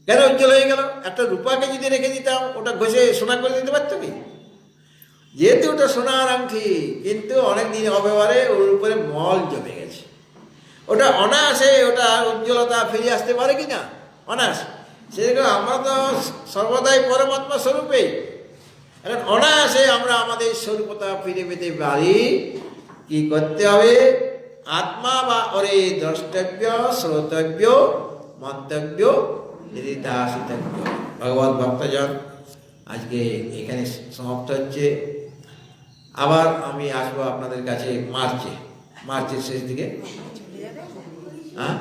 কেন উজ্জ্বল হয়ে গেল? একটা রূপাকে যদি রেখে দিতাম, ওটা ঘষে সোনা করে দিতে পারতো কি? যেহেতু ওটা সোনার আংটি, কিন্তু অনেক দিন অব্যবহারে ওর উপরে মল জমে গেছে, ওটা অনায়াসে ওটা উজ্জ্বলতা ফিরে আসতে পারে কি না? অনায়াসে। সেরকম আমরা তো সর্বদাই পরমাত্মা স্বরূপে, এখন অনায়াসে আমরা আমাদের স্বরূপতা ফিরে পেতে পারি। কি করতে হবে? আত্মা বা ওরে দ্রষ্টব্য, শ্রোতব্য, মন্তব্য, নিদিধ্যাসিতব্য। ভগবত ভক্তজন, আজকে এখানে সমাপ্ত হচ্ছে। আবার আমি আসবো আপনাদের কাছে মার্চের শেষ দিকে। হ্যাঁ,